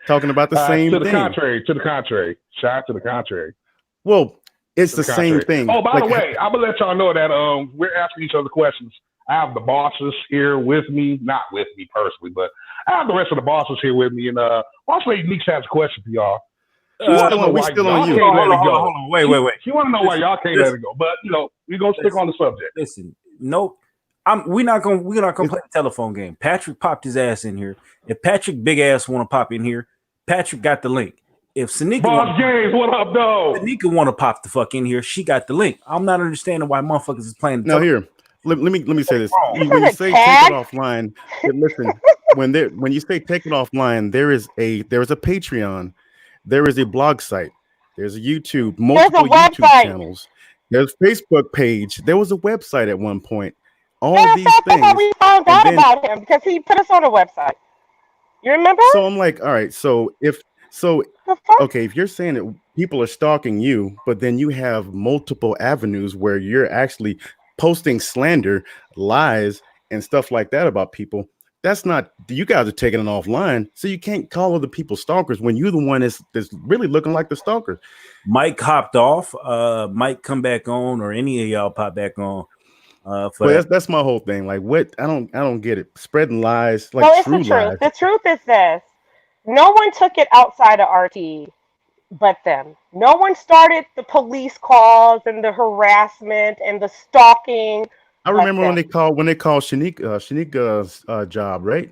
talking about the same to the thing. contrary, to the contrary. Shout to the contrary. Well, it's To the the same contrary. thing. Oh, by the Like, way, I'm gonna let y'all know that we're asking each other questions. I have the bosses here with me, not with me personally, but I have the rest of the bosses here with me. And Boss Lady Meeks has a question for y'all. She wants to know we why still on y'all you. can't let it go. Hold on. Wait. She want to know why y'all can't let it go. But we're gonna stick on the subject. Listen, nope. We're not gonna play a telephone game. Patrick popped his ass in here. If Patrick big ass want to pop in here, Patrick got the link. If Boss Games, what up, though? Sanika want to pop the fuck in here, she got the link. I'm not understanding why motherfuckers is playing the Now telephone. here, let me say this. wrong. When you This is a say take tag. it offline, listen. When you say take it offline, there is a Patreon, there is a blog site, there's a YouTube, There's a multiple YouTube website. channels, there's Facebook page, there was a website at one point. All Matter of these fact, that's how things, we found and out then about him because he put us on a website. You remember? so I'm like, all right, so The fuck? okay, if you're saying that people are stalking you, but then you have multiple avenues where you're actually posting slander, lies, and stuff like that about people, that's not, you guys are taking it offline. So you can't call other people stalkers when you're the one that's really looking like the stalker. Mike hopped off. Mike come back on, or any of y'all pop back on. For Well, that. that's my whole thing. Like, what? I don't get it. Spreading lies, like Well, it's the true truth. lies. The truth is this: no one took it outside of RT but them. No one started the police calls and the harassment and the stalking I but remember them. when they called Shanika's job, right?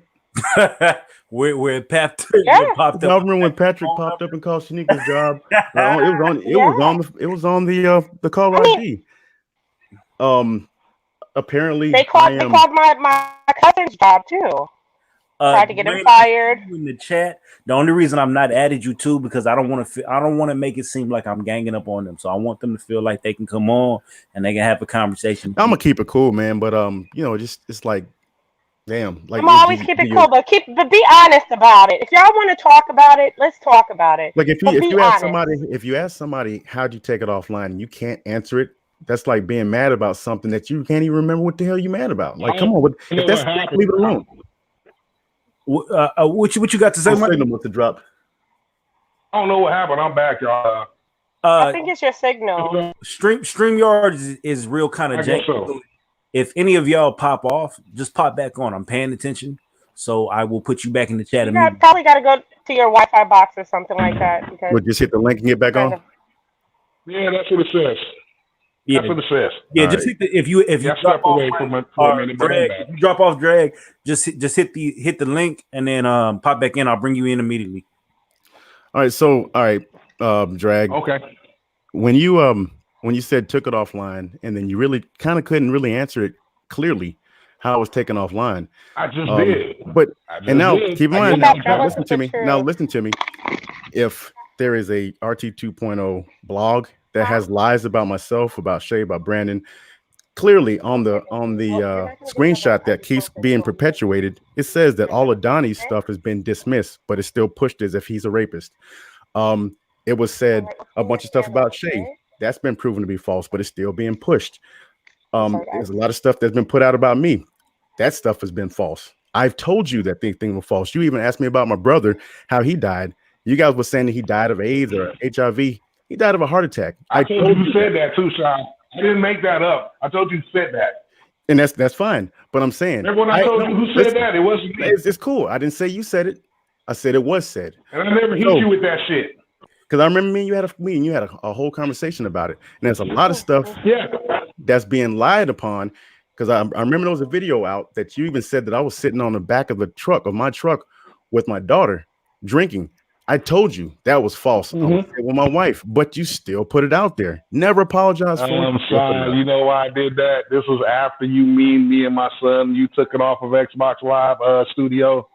where it popped, Yeah. it popped I up. remember when Patrick popped up and called Shanika's job. Yeah. It was on the caller I mean, ID. Apparently they I called am. my cousin's job too. Tried to get him Dwayne, fired. in the chat. The only reason I'm not added you too because I don't want to make it seem like I'm ganging up on them. So I want them to feel like they can come on and they can have a conversation. I'm gonna keep it cool, man. But just it's like, damn, like I'm always keep it cool, but be honest about it. If y'all want to talk about it, let's talk about it. like if But be you ask honest. somebody how'd you take it offline and you can't answer it, that's like being mad about something that you can't even remember what the hell you mad about. Like, come on, if that's leave it alone. What you got to say, The Mike? signal must have dropped. I don't know what happened. I'm back, y'all. I think it's your signal. StreamYard is real kind of I guess janky. so. If any of y'all pop off, just pop back on. I'm paying attention, so I will put you back in the chat You immediately. probably got to go to your Wi-Fi box or something like that because We'll just hit the link and get back kind on. of- Yeah, that's what it says. Yeah, That's what it says. yeah. All Just right. hit the if you Yeah, drop step off away for a or minute, but I'm drag, back. if you drop off drag, just hit the link and then pop back in. I'll bring you in immediately. All right, Drag. Okay. When you said took it offline and then you really kind of couldn't really answer it clearly how it was taken offline. I just did. But I just and now did. keep in I mind, guess That now wasn't listen to the me. truth. Now listen to me. If there is a RT 2.0 blog that has lies about myself, about Shay, about Brandon, clearly on the screenshot that keeps being perpetuated, it says that all of Donnie's stuff has been dismissed, but it's still pushed as if he's a rapist. It was said a bunch of stuff about Shay that's been proven to be false, but it's still being pushed. There's a lot of stuff that's been put out about me. That stuff has been false. I've told you that thing was false. You even asked me about my brother, how he died. You guys were saying that he died of AIDS or HIV. He died of a heart attack. I told you said that too, Sean. I didn't make that up. I told you said that. And that's fine. But I'm saying, Remember when I told you who said that? It wasn't me. It's cool. I didn't say you said it. I said it was said. And I never hit you with that shit. Because I remember me and you had a whole conversation about it. And there's a lot of stuff that's being lied upon. Because I remember there was a video out that you even said that I was sitting on the back of my truck with my daughter drinking. I told you that was false. I was with my wife, but you still put it out there. Never apologize for it. I'm sorry. You know why I did that? This was after me and my son, you took it off of Xbox Live studio.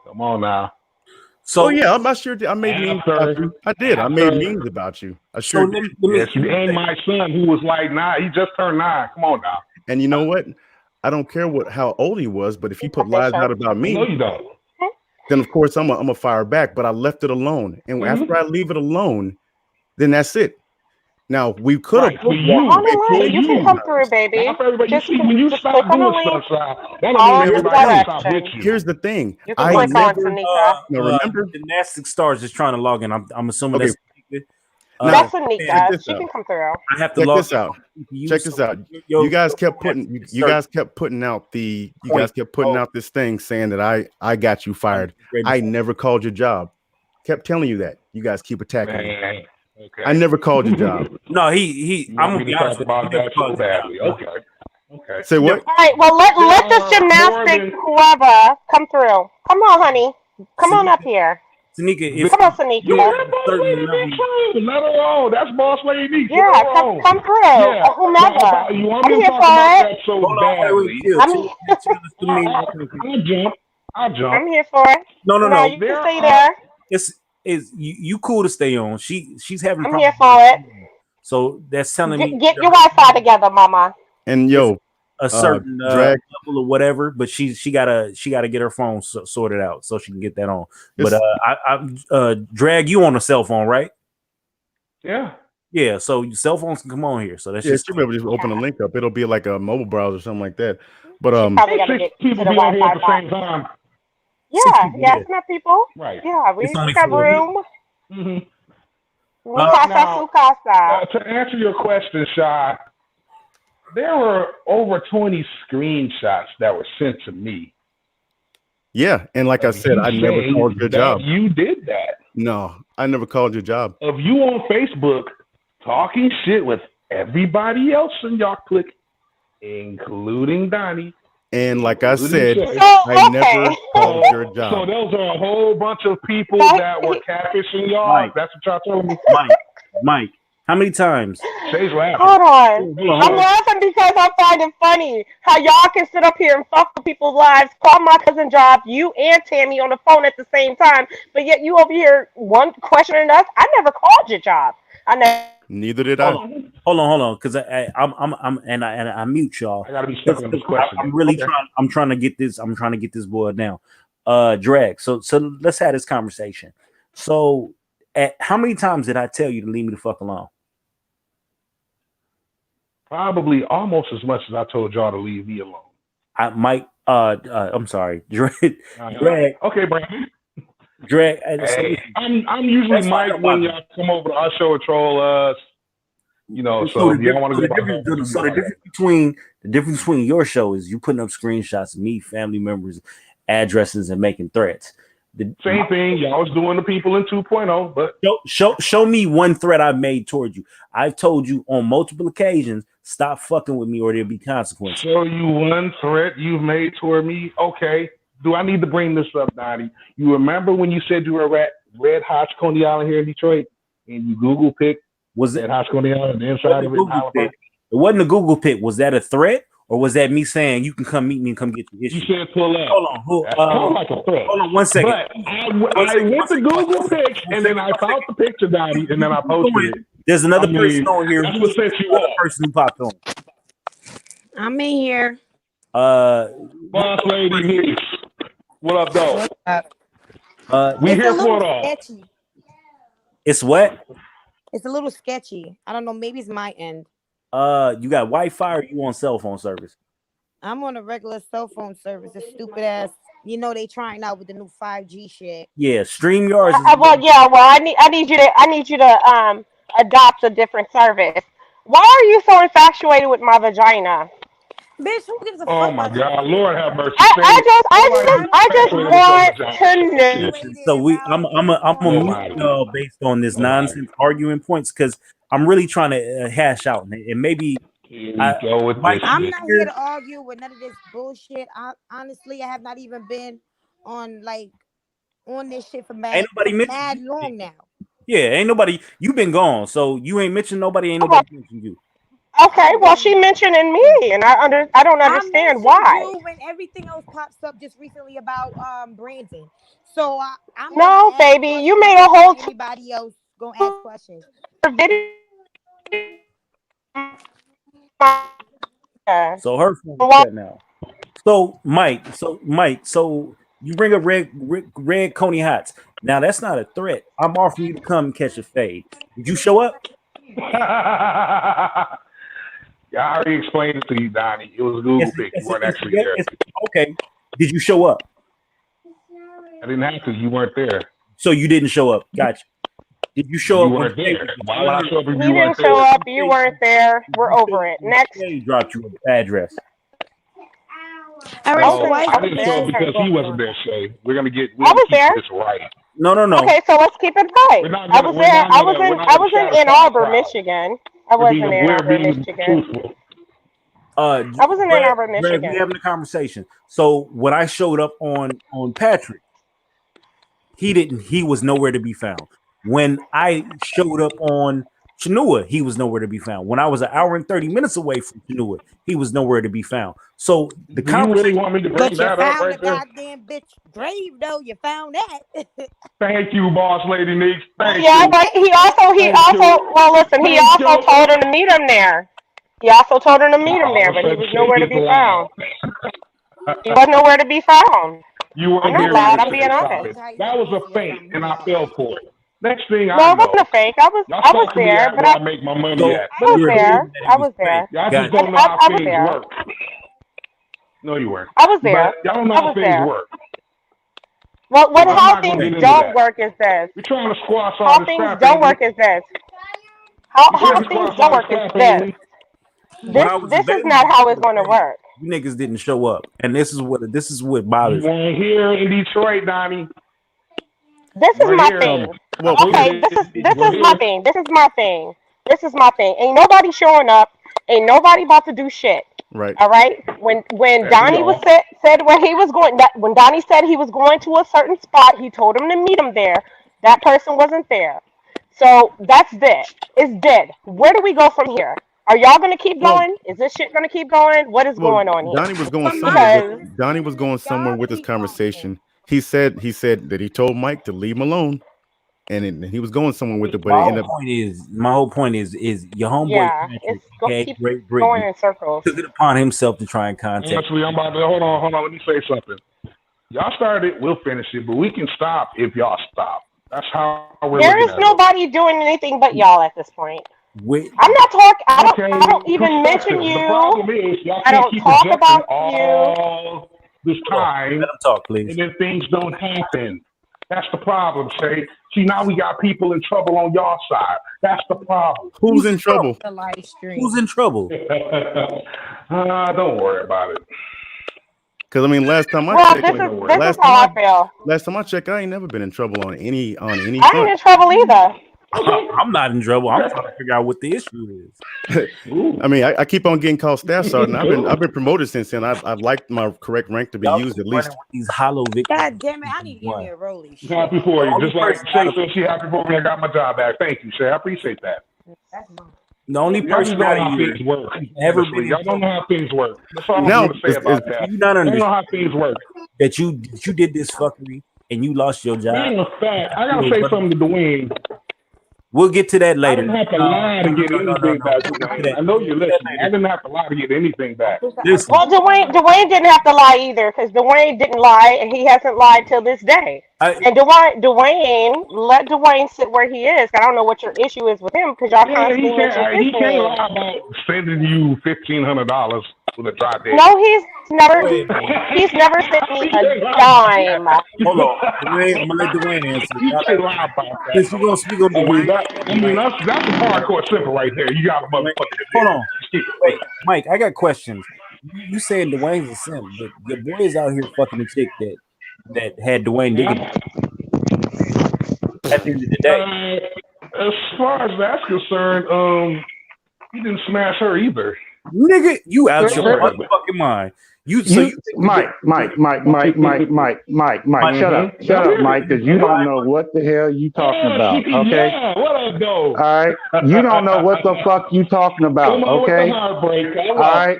Come on now. So yeah, I'm not sure. I made memes about you. I did. I made memes about you. I sure did. Yes, and my son, who was like 9, he just turned 9. Come on now. And you know what? I don't care how old he was, but if he put lies out about me, no, you don't. Then of course I'm a fire back. But I left it alone, and after I leave it alone, then that's it. Now we could have. You can come through, baby. Just when you stop doing stuff, that don't mean everybody else stop with you. Here's the thing. You can click on Tanika. Remember, Gymnastic Stars is trying to log in. I'm assuming okay. That's Tanika. She can come through. I have to check log this out. Check this out. You guys kept putting out this thing saying that I got you fired. I never called your job. Kept telling you that. You guys keep attacking me. Okay. I never called your job. No, I'm gonna be honest about that so badly. Okay. Say what? All right. Well, let this gymnastic whoever come through. Come on, honey. Come on up here. Tanika, if Come on, you're Sanika. at a certain level, Let her on. That's boss lady. Let Yeah, her come on. come through. Yeah. Whomever. You want I'm me to here talk about for that it. so hold on, wait, badly? chill, I'm chill, chill, listen to me. I'll jump. I'll jump. I'm here for it. No, no, No, no. you can There stay are. there. It's is you cool to stay on. She's having I'm here problems with for her it. phone. So that's telling me Get either your her Wi-Fi phone together, Mama. And is yo, a certain drag. level or whatever, but she gotta get her phone sorted out so she can get that on. But It's I drag you on a cell phone, right? Yeah. Yeah, so cell phones can come on here. So that's yeah, just she'll be able to just open a link up. It'll be like a mobile browser or something like that. But She probably Ain't got to six get to people the be on here at Wi-Fi the box. same time. six Yeah, people. yeah, Yeah, it's not people. Right. Yeah, it's we only got four. room. Mm-hmm. Mi Uh, casa, Now, su casa. to answer your question, Shy, there were over 20 screenshots that were sent to me yeah, and like I of said, you I never called saying your that job. you did that. No, I never called your job. Of you on Facebook talking shit with everybody else in y'all clique, including Donnie, And like I including said, Shay. So, I never okay. called your So job. those are a whole bunch of people That, that were catfishing y'all. Mike, That's what y'all telling me. Mike, how many times? Shay's laughing. hold on. Hold on, I'm laughing because I find it funny how y'all can sit up here and fuck with people's lives, call my cousin job, you and Tammy on the phone at the same time, but yet you over here one questioning us. I never called your job. I never. Neither did hold I. on, hold on, because I mute y'all. I gotta be stuck on this question. I'm really Okay. trying. I'm trying to get this. I'm trying to get this boiled down. Drag. So let's have this conversation. So, how many times did I tell you to leave me the fuck alone? Probably almost as much as I told y'all to leave me alone. Mike. I'm sorry, Drag. Okay, Brandon. Drag. Hey, I'm usually That's fine, Mike no when problem. y'all come over to our show and troll us. You know, so if y'all want to go behind the difference between your show is you putting up screenshots of me, family members, addresses, and making threats. Same thing. Y'all was doing the people in 2.0, but Show me one threat I've made towards you. I've told you on multiple occasions, stop fucking with me or there'll be consequences. show you one threat you've made toward me. Okay. Do I need to bring this up, Donnie? You remember when you said you were at Red Hot Coney Island here in Detroit and you Google picked Was it Red Hot Coney Island, the inside of it in Google Highland pick? Park? It wasn't a Google pick. Was that a threat or was that me saying you can come meet me and come get your You issue? said pull up. Hold on, That sounds like a threat. hold on 1 second. But I went to Google pics and then I found the picture, Donnie, and then I posted it. There's another I person mean, on here. that's Who's what set the you other off. person who popped on? I'm in here. Boss lady niece. What up, though? What's up? We It's a here for little it all. sketchy. It's what? It's a little sketchy. I don't know. Maybe it's my end. You got Wi-Fi or you on cell phone service? I'm on a regular cell phone service. It's stupid ass. You know they trying out with the new 5G shit. Yeah, StreamYards. Well, yeah. Well, I need you to adopt a different service. Why are you so infatuated with my vagina? Bitch, who gives a Oh fuck my about your God, vagina? Lord have mercy. I just want to know. Infatuated So I'm about a Oh mute my based on this Lord. nonsense arguing points because I'm really trying to hash out and maybe Here we go with Mike, this I'm shit. not here to argue with none of this bullshit. Honestly, I have not even been on this shit for ain't nobody mentioned mad you. long now. Yeah, ain't nobody. You've been gone, so you ain't mentioned nobody. Ain't nobody mentioned you. Okay, well, she mentioning me, and I don't I understand mentioned why. you when everything else pops up just recently about Brandon. So I'm gonna No, ask baby, you questions made a just whole like anybody else gonna ask questions. video. So her phone is shut now. So Mike, so you bring up red Coney Hots. Now that's not a threat. I'm offering you to come catch a fade. Did you show up? Yeah, I already explained it to you, Donnie. It was a Google pic. You weren't actually there. Okay. Did you show up? I didn't have to. You weren't there. So you didn't show up. Gotcha. Did you show You up? weren't there. Why would I show up if He you weren't didn't show there? up. You weren't there. We're over it. Next. He dropped you an address. All right, No, so why I is didn't show up this because he going wasn't on? there, Shay. We're gonna keep there. this right. No. Okay, so let's keep it right. We're not I gonna. was We're there. not gonna. We're not I gonna was try in to Ann start a Arbor, crowd. Michigan. I wasn't in Ann We're Arbor, being Michigan. truthful. I was in Ann Arbor, Greg, Michigan. we having a conversation. So when I showed up on Patrick, He was nowhere to be found. When I showed up on Chinua, he was nowhere to be found. When I was an hour and 30 minutes away from Chinua, he was nowhere to be found. So the Do you really want me to bring But you that up found right the there? goddamn bitch grave though. You found that. Thank you, boss lady Neeks. Thank Yeah, you. but he Thank also, you. well, listen, he Thank also you. told her to meet him there. He also told her to meet him All there, of a but he sudden, was nowhere to shake be is found. loud. He was nowhere to be found. You I'm weren't not here loud. either, I'm being Shay honest. Thomas. That was a feint, and I fell for it. Next thing No, I it wasn't know, a fake. y'all I was stalking me there, at but where I make my money so at. But I it's was you're cool. there. admitting that I it was was there. fake. Y'all just Gotcha. don't know how I was things there. work. No, you weren't. I was there. But y'all don't know I how was things there. work. What So I'm how not going to things get into don't that. work is this. We're trying to squash all How this things crap, don't ain't we? work is this. We How trying to things squash don't all this work is crap, this. ain't we? When I was This is available, not how it's going to work. you niggas didn't show up, and this is what You bothers me. weren't here in Detroit, Donnie. This You is weren't my here. thing. Well, I proved Okay, it. this You weren't is my here. thing. This is my thing. This is my thing. Ain't nobody showing up. Ain't nobody about to do shit. right. All right. When There we Donnie was go. said where he was going, that when Donnie said he was going to a certain spot, he told him to meet him there. That person wasn't there. So that's dead. It's dead. Where do we go from here? Are y'all gonna keep Well, going? Is this shit gonna keep going? What is well, going on here? Donnie was going From my somewhere with Because view, Donnie was going somewhere y'all with this keep going. conversation. He said that he told Mike to leave him alone, and he was going somewhere with it, but My it whole ended up. point is your homeboy yeah, Patrick, aka keep Great going Britain, in circles. took it upon himself to try and contact. Honestly, I'm about to hold on. Let me say something. Y'all started it, we'll finish it, but we can stop if y'all stop. That's how we're There looking is at it. nobody doing anything but y'all at this point. With I'm not talking. Okay, I don't even mention perspective. The you. problem is y'all I can't don't keep talk projecting about you. all this hold on, time, let him talk, please. and then things don't happen. That's the problem, Shay. See, now we got people in trouble on y'all side. That's the problem. Who's in trouble? The live stream. Who's in trouble? Don't worry about it. Because I mean, last time I Well, checked, this is how I feel. I ain't never been in trouble on any I ain't front. in trouble either. I'm not in trouble. I'm trying to figure out what the issue is. I mean, I keep on getting called staff sergeant. I've been promoted since then. I've liked my correct rank to be Y'all used at running least. with these hollow victims. God damn it! I need to give me a rollie. Shit. Happy for The you. only Just like person Shay out of- said, she happy for me. I got my job back. Thank you, Shay. I appreciate that. That's mine. The only Y'all just person don't out know of how here things work. who's ever Honestly, been in y'all don't know trouble. how things work. That's all I'm Now, going to say about that. Do you not Y'all don't know understand how things work. that you did this fuckery and you lost your job? Matter of fact, I got to say something to Dwayne. We'll get to that I later. didn't have to lie to get anything back, We'll get to Dwayne. that. I know you're We'll get to that listening. I later. didn't have to lie to get anything back. Listen, Well, Dwayne didn't have to lie either, because Dwayne didn't lie, and he hasn't lied till this day. And Dwayne, let Dwayne sit where he is. I don't know what your issue is with him, because y'all Yeah, constantly mention his he can't name. lie about sending you $1,500 with a drop dead. No, he's never. go ahead, man. He's never sent me He a can't lie about dime. that. Hold on. Dwayne, I'm gonna let Dwayne answer. You Y'all can't let- lie about that. Since you're gonna speak on Dwayne, That's a hardcore simple right there. You got a Dwayne, motherfucking hold admit. on. Wait, Mike, I got questions. You saying Dwayne's a simp, but your boy is out here fucking a chick that had Dwayne digging at the end of the day. As far as that's concerned, he didn't smash her either. Nigga, you out your Sure. motherfucking mind. You Mike, shut up, Mike, because you don't know what the hell you talking about, okay? Yeah, what up, though? All right, you don't know what the fuck you talking about, Come on okay? with the heartbreak. Come All on. right.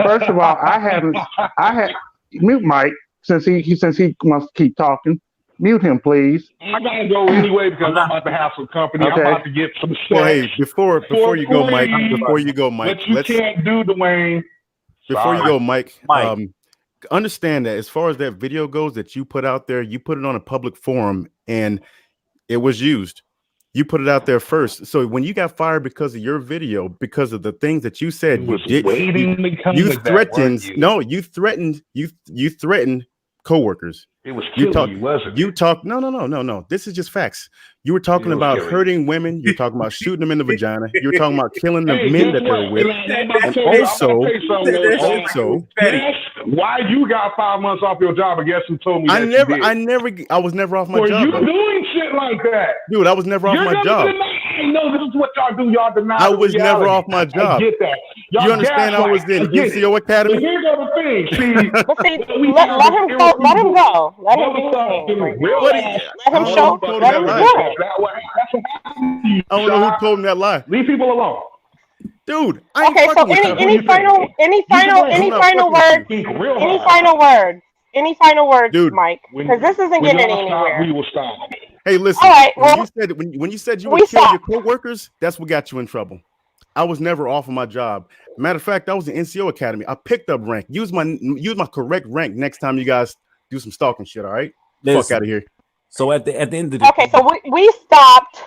First of all, I had mute Mike since he must keep talking. Mute him, please. I gotta go anyway because I'm about to have some company. Okay. I'm about to get some sex. Well, hey, before you go, Mike. But you can't do, Dwayne. Before you go, Mike. Mike. Understand that as far as that video goes that you put out there, you put it on a public forum and it was used. You put it out there first. So when you got fired because of your video, because of the things that you said, you threatened coworkers. It was killing you, wasn't it? No. This is just facts. You were talking about hurting women. You're talking about shooting them in the vagina. You were talking about killing the men that they're with. And also, guess why you got 5 months off your job? And guess who told me I was never off my job. You doing shit like that, dude. I was never off my job. I know this is what y'all do. Y'all deny I the was reality. never off my job. I get that. Y'all You understand? I was in NCO Academy. But here's the thing. See, But see, we let have him is go. Let him irrefutable. go. Let him Never do his stop thing getting right real now. What? ass. Let him I don't know who show. told him Let that him lie. do it. That's what happens to you, I don't know who Shy. told him that lie. Leave people alone. Dude, I ain't Okay, so fucking with you. any final I'm not fucking with you. Think real any hard. final words, Dude, Mike? When Because this isn't when getting y'all stop, anywhere. we will stop. hey, All listen. right, When well, you said when you said you we would kill your stop. coworkers, that's what got you in trouble. I was never off of my job. Matter of fact, I was in NCO Academy. I picked up rank. Use my correct rank next time you guys do some stalking shit. All right, fuck out of here. So at the end of the Okay, so we stopped.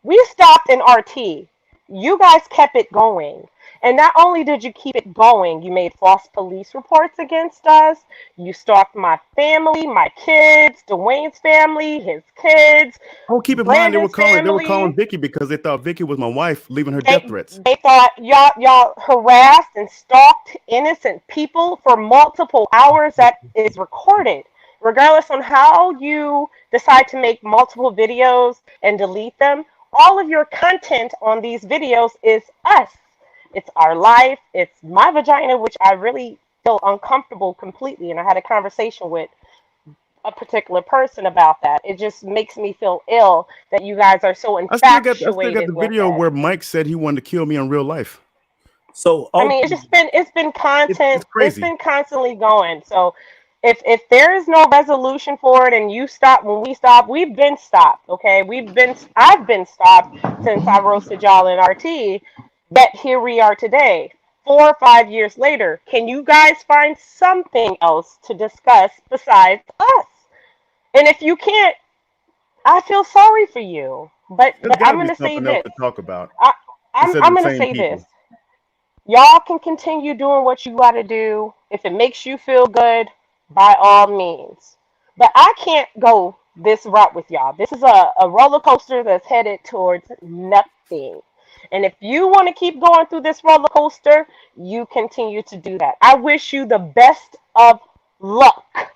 We stopped in RT. You guys kept it going. And not only did you keep it going, you made false police reports against us. You stalked my family, my kids, Dwayne's family, his kids, Oh, keep in mind they were Brandon's calling family. Vicky because they thought Vicky was my wife, leaving her death They threats. they thought y'all harassed and stalked innocent people for multiple hours. That is recorded. Regardless on how you decide to make multiple videos and delete them, all of your content on these videos is us. It's our life. It's my vagina, which I really feel uncomfortable completely. And I had a conversation with a particular person about that. It just makes me feel ill that you guys are so I still got infatuated the with video it. where Mike said he wanted to kill me in real life. so I mean, it's been It's content. It's crazy. been constantly going. So if there is no resolution for it and you stop when we stop, we've been stopped. Okay, I've been stopped since I roasted y'all in RT. But here we are today, 4 or 5 years later. Can you guys find something else to discuss besides us? And if you can't, I feel sorry for you. But There's got I'm to be gonna say something else this. to talk about I, I'm instead of I'm the gonna same say this. people. Y'all can continue doing what you gotta do. If it makes you feel good, by all means. But I can't go this route with y'all. This is a roller coaster that's headed towards nothing. And if you want to keep going through this roller coaster, you continue to do that. I wish you the best of luck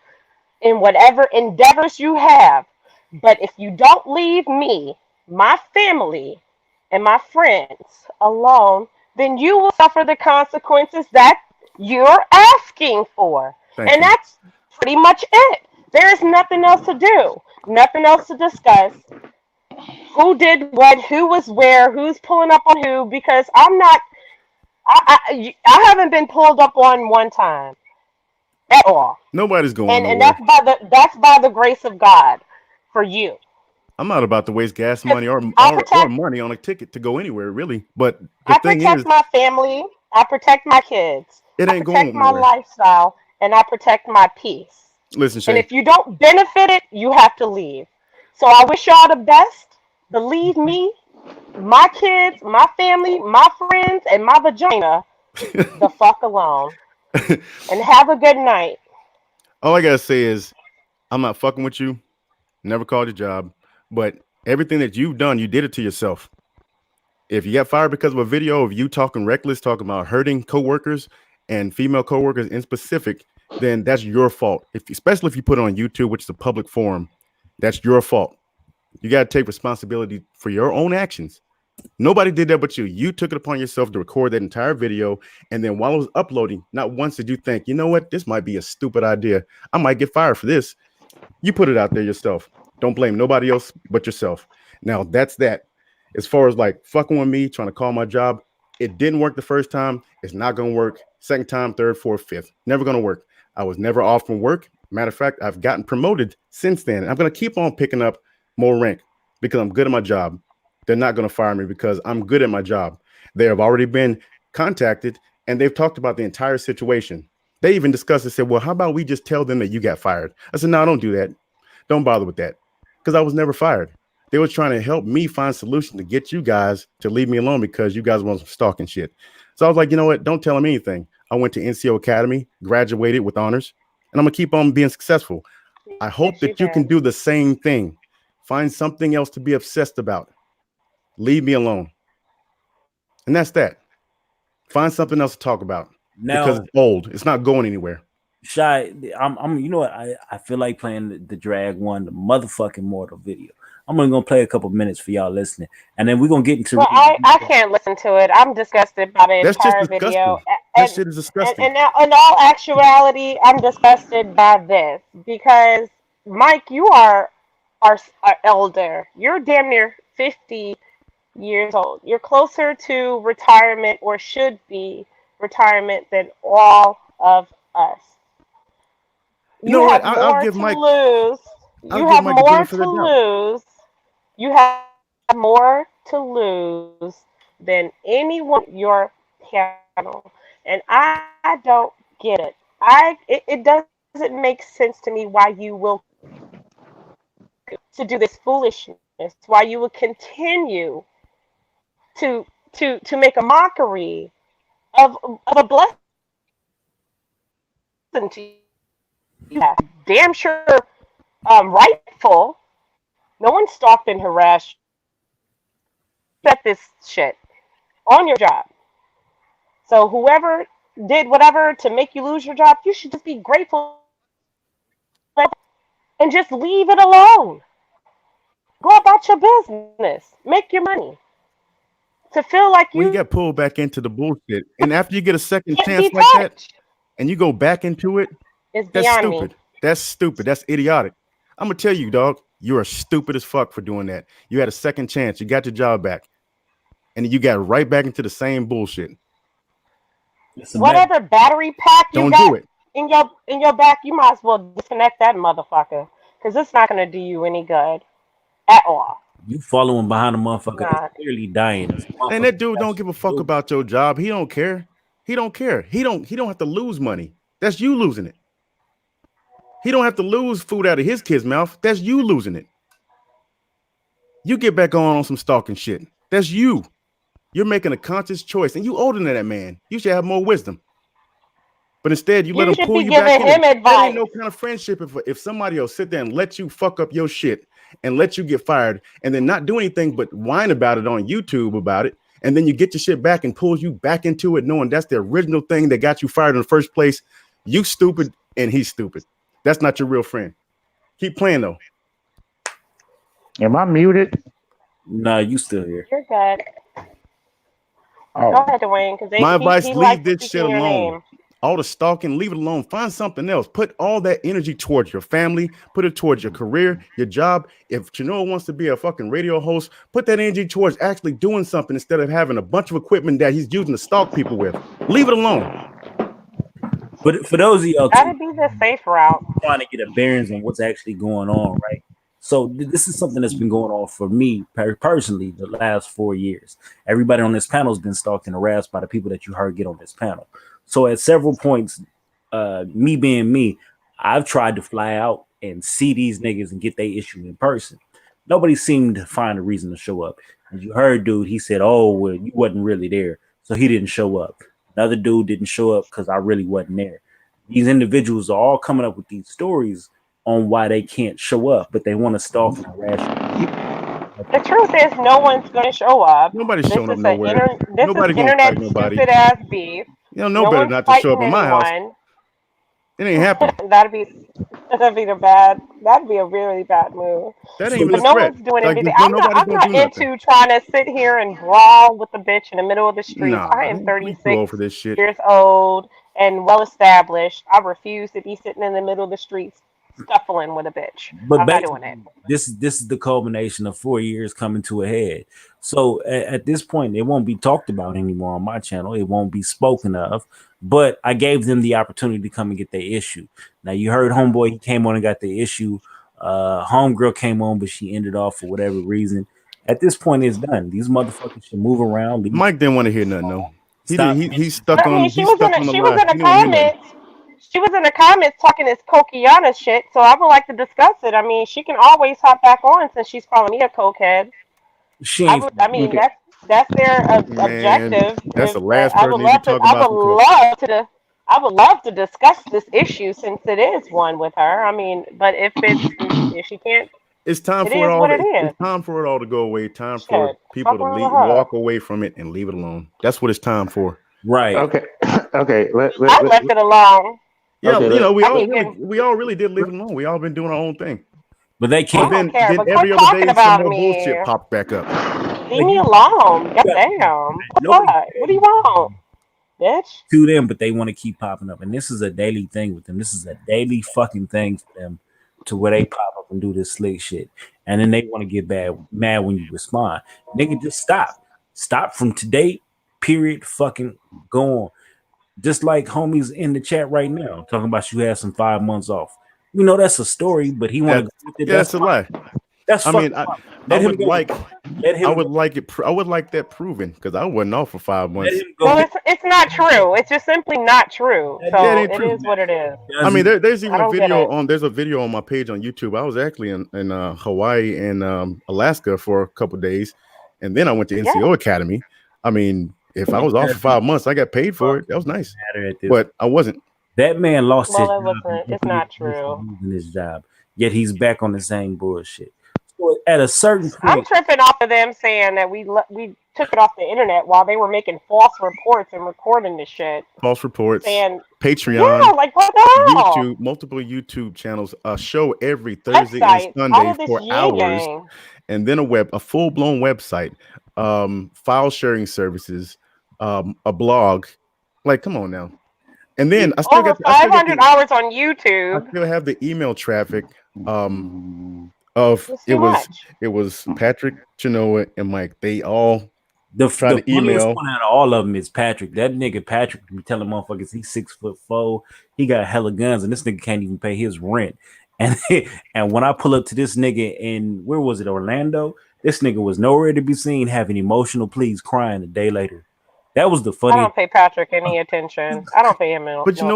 in whatever endeavors you have. But if you don't leave me, my family, and my friends alone, then you will suffer the consequences that you're asking for. Thank And you. that's pretty much it. There's nothing else to do, nothing else to discuss. Who did what, who was where, who's pulling up on who, because I'm not, I haven't been pulled up on one time at all. Nobody's going And nowhere. that's by the grace of God for you. I'm not about to waste gas Because money or, I or or protect money on a ticket to go anywhere, really. But the I thing protect is, my family, I protect my kids, it I ain't going protect my nowhere. lifestyle, and I protect my peace. Listen, And Shay, if you don't benefit it, you have to leave. So I wish y'all the best. Believe me, my kids, my family, my friends, and my vagina the fuck alone. And have a good night. all I gotta say is, I'm not fucking with you. Never called your job, but everything that you've done, you did it to yourself. If you got fired because of a video of you talking reckless, talking about hurting coworkers and female coworkers in specific, then that's your fault. Especially if you put it on YouTube, which is a public forum, that's your fault. You got to take responsibility for your own actions. Nobody did that but you. You took it upon yourself to record that entire video. And then while it was uploading, not once did you think, you know what, this might be a stupid idea. I might get fired for this. You put it out there yourself. Don't blame nobody else but yourself. Now, that's that. As far as like fucking with me, trying to call my job, it didn't work the first time. It's not going to work. Second time, third, fourth, fifth. Never going to work. I was never off from work. Matter of fact, I've gotten promoted since then. I'm going to keep on picking up more rank because I'm good at my job. They're not going to fire me because I'm good at my job. They have already been contacted and they've talked about the entire situation. They even discussed and said, well, how about we just tell them that you got fired? I said, no, don't do that. Don't bother with that because I was never fired. They were trying to help me find solution to get you guys to leave me alone because you guys want some stalking shit. So I was like, you know what? Don't tell them anything. I went to NCO Academy, graduated with honors, and I'm going to keep on being successful. I hope Yes, you that you can have. do the same thing. Find something else to be obsessed about. Leave me alone. And that's that. Find something else to talk about because now, it's old. It's not going anywhere. Shy, you know what? I feel like playing the drag one, the motherfucking mortal video. I'm only gonna play a couple minutes for y'all listening, and then we're gonna get into. Well, I can't listen to it. I'm disgusted by the That's just entire video. disgusting. That shit is disgusting. And now, in all actuality, I'm disgusted by this because Mike, you are elder. You're damn near 50 years old. You're closer to retirement or should be retirement than all of us. You You know what? have I'll more give to Mike. lose. I'll You give have Mike the more benefit to of the doubt. lose. You have more to lose than anyone on your panel. And I don't get it. It doesn't make sense to me why you will to do this foolishness, why you will continue to to make a mockery of a blessing to you. Yeah, damn sure rightful. No one stalked and harassed you. Set this shit on your job. So whoever did whatever to make you lose your job, you should just be grateful and just leave it alone. Go about your business. Make your money. To feel like When you you got pulled back into the bullshit, and after you get a second can't chance be like that, touched and you go back into it, is that's beyond me. stupid. That's stupid. That's idiotic. I'm gonna tell you, dog, you are stupid as fuck for doing that. You had a second chance. You got your job back, and you got right back into the same bullshit. Whatever battery pack you Don't do got it. in your back, you might as well disconnect that motherfucker. Because it's not gonna do you any good at all. You following behind a It's motherfucker that's not. clearly dying. This And motherfucker that dude don't has give a to fuck do. about your job. He don't care. He don't care. He don't have to lose money. That's you losing it. He don't have to lose food out of his kid's mouth. That's you losing it. You get back on some stalking shit. That's you. You're making a conscious choice, and you older than that man. You should have more wisdom. But instead, you let You him should pull be you back giving in. him That ain't advice. no kind of friendship if somebody else sit there and let you fuck up your shit and let you get fired and then not do anything but whine about it on YouTube about it. And then you get your shit back and pulls you back into it, knowing that's the original thing that got you fired in the first place. You stupid and he's stupid. That's not your real friend. Keep playing though. Am I muted? Nah, you still here. You're good. Go Oh, ahead, Dwayne, because My advice, he leave likes this shit speaking your alone. name. All the stalking, leave it alone. Find something else. Put all that energy towards your family. Put it towards your career, your job. If Chinoa wants to be a fucking radio host, put that energy towards actually doing something instead of having a bunch of equipment that he's using to stalk people with. Leave it alone. But for those of y'all too, That'd be the safe route. trying to get a bearings on what's actually going on, right? So this is something that's been going on for me personally the last 4 years. Everybody on this panel has been stalked and harassed by the people that you heard get on this panel. So at several points, me being me, I've tried to fly out and see these niggas and get their issue in person. Nobody seemed to find a reason to show up. As you heard, dude, he said, "Oh, well, you wasn't really there, so he didn't show up." Another dude didn't show up because I really wasn't there. These individuals are all coming up with these stories on why they can't show up, but they want to stalk and harass you. The truth is, no one's going to show up. Nobody's showing up This is nowhere. Nobody gonna internet fight nobody. stupid ass beef. You know, no No better one's not to show up fighting in my house. anyone. It ain't happening. that'd be the bad. That'd be a really bad move. That ain't So even But a no threat. one's doing Like anything. nobody's I'm gonna not do nothing. into trying to sit here and brawl with the bitch in the middle of the streets. Nah, I am we too old 36 for this shit. years old and well established. I refuse to be sitting in the middle of the streets scuffling with a bitch. But I'm not doing it. basically, this is the culmination of 4 years coming to a head. So at this point, it won't be talked about anymore on my channel. It won't be spoken of. But I gave them the opportunity to come and get their issue. Now you heard Homeboy, he came on and got the issue. Homegirl came on, but she ended off for whatever reason. At this point, it's done. These motherfuckers should move around. Mike didn't want to hear nothing though. Stop. He's But stuck I mean, on he's stuck on the she was lie. in He the don't hear nothing. comments. She was in the comments talking this Kokiana shit, so I would like to discuss it. I mean, she can always hop back on since she's calling me a cokehead. She ain't. I mean, okay. that's their Man, objective. that's the If, last I person would need to love to. talk about some coke. I would love to discuss this issue since it is one with her. I mean, but if she can't, It's time it for it is all. what it is. It's time for it all to go away. Time for Shit, people fuck to wrong with her. walk away from it and leave it alone. That's what it's time for. Right. Okay. Okay. I left it alone. Yeah, Okay, you know, I keep getting we all really did leave it alone. We all been doing our own thing. but they I can't. don't care. then But quit every other talking day some about more me. bullshit popped back up. Leave Like me you, alone. you got Goddamn. nobody What? What do you want, bitch? to them, but they want to keep popping up, and this is a daily thing with them. This is a daily fucking thing for them, to where they pop up and do this slick shit, and then they want to get mad when you respond. Nigga, just stop from today. Period. Fucking go on. Just like homies in the chat right now talking about you had some 5 months off. We know that's a story, but he want to That go with it. yeah, That's that's a fine. lie. That's I fucking mean, fine. I Let him would go. like Let I him go. would like it. I would like that proven because I wasn't off for 5 Let months. him Well, go. it's not true. It's just simply not true. That Yeah, it So ain't it true. is what it is. I mean, doesn't. there's I even a don't get video it. on. There's a video on my page on YouTube. I was actually in Hawaii and Alaska for a couple days, and then I went to Yeah. NCO Academy. I mean, if I It was off for doesn't 5 months, I got paid for it. That was nice, matter at this. but I wasn't. That man lost his Well, it job and wasn't. It's opened not it for true. losing his job. Yet he's back on the same bullshit. So at a certain I'm point, tripping off of them saying that we took it off the internet while they were making false reports and recording this shit. False reports, Saying, Patreon, yeah, like what the hell? YouTube, multiple YouTube channels, a show every Thursday and Websites out Sunday of this for yin hours, yang. and then a full-blown website, file sharing services, a blog. Like, come on now. And then Over 500 hours on YouTube. I still have the email traffic of It's too much. it was Patrick, Chenoa, and Mike. They all the tried to funniest email. one out of all of them is Patrick. That nigga Patrick be telling motherfuckers he's 6'4", he got hella guns, and this nigga can't even pay his rent. And and when I pull up to this nigga in, where was it, Orlando? This nigga was nowhere to be seen, having emotional pleas, crying a day later. That was the I funniest. don't pay Patrick any attention. I don't pay him no But attention.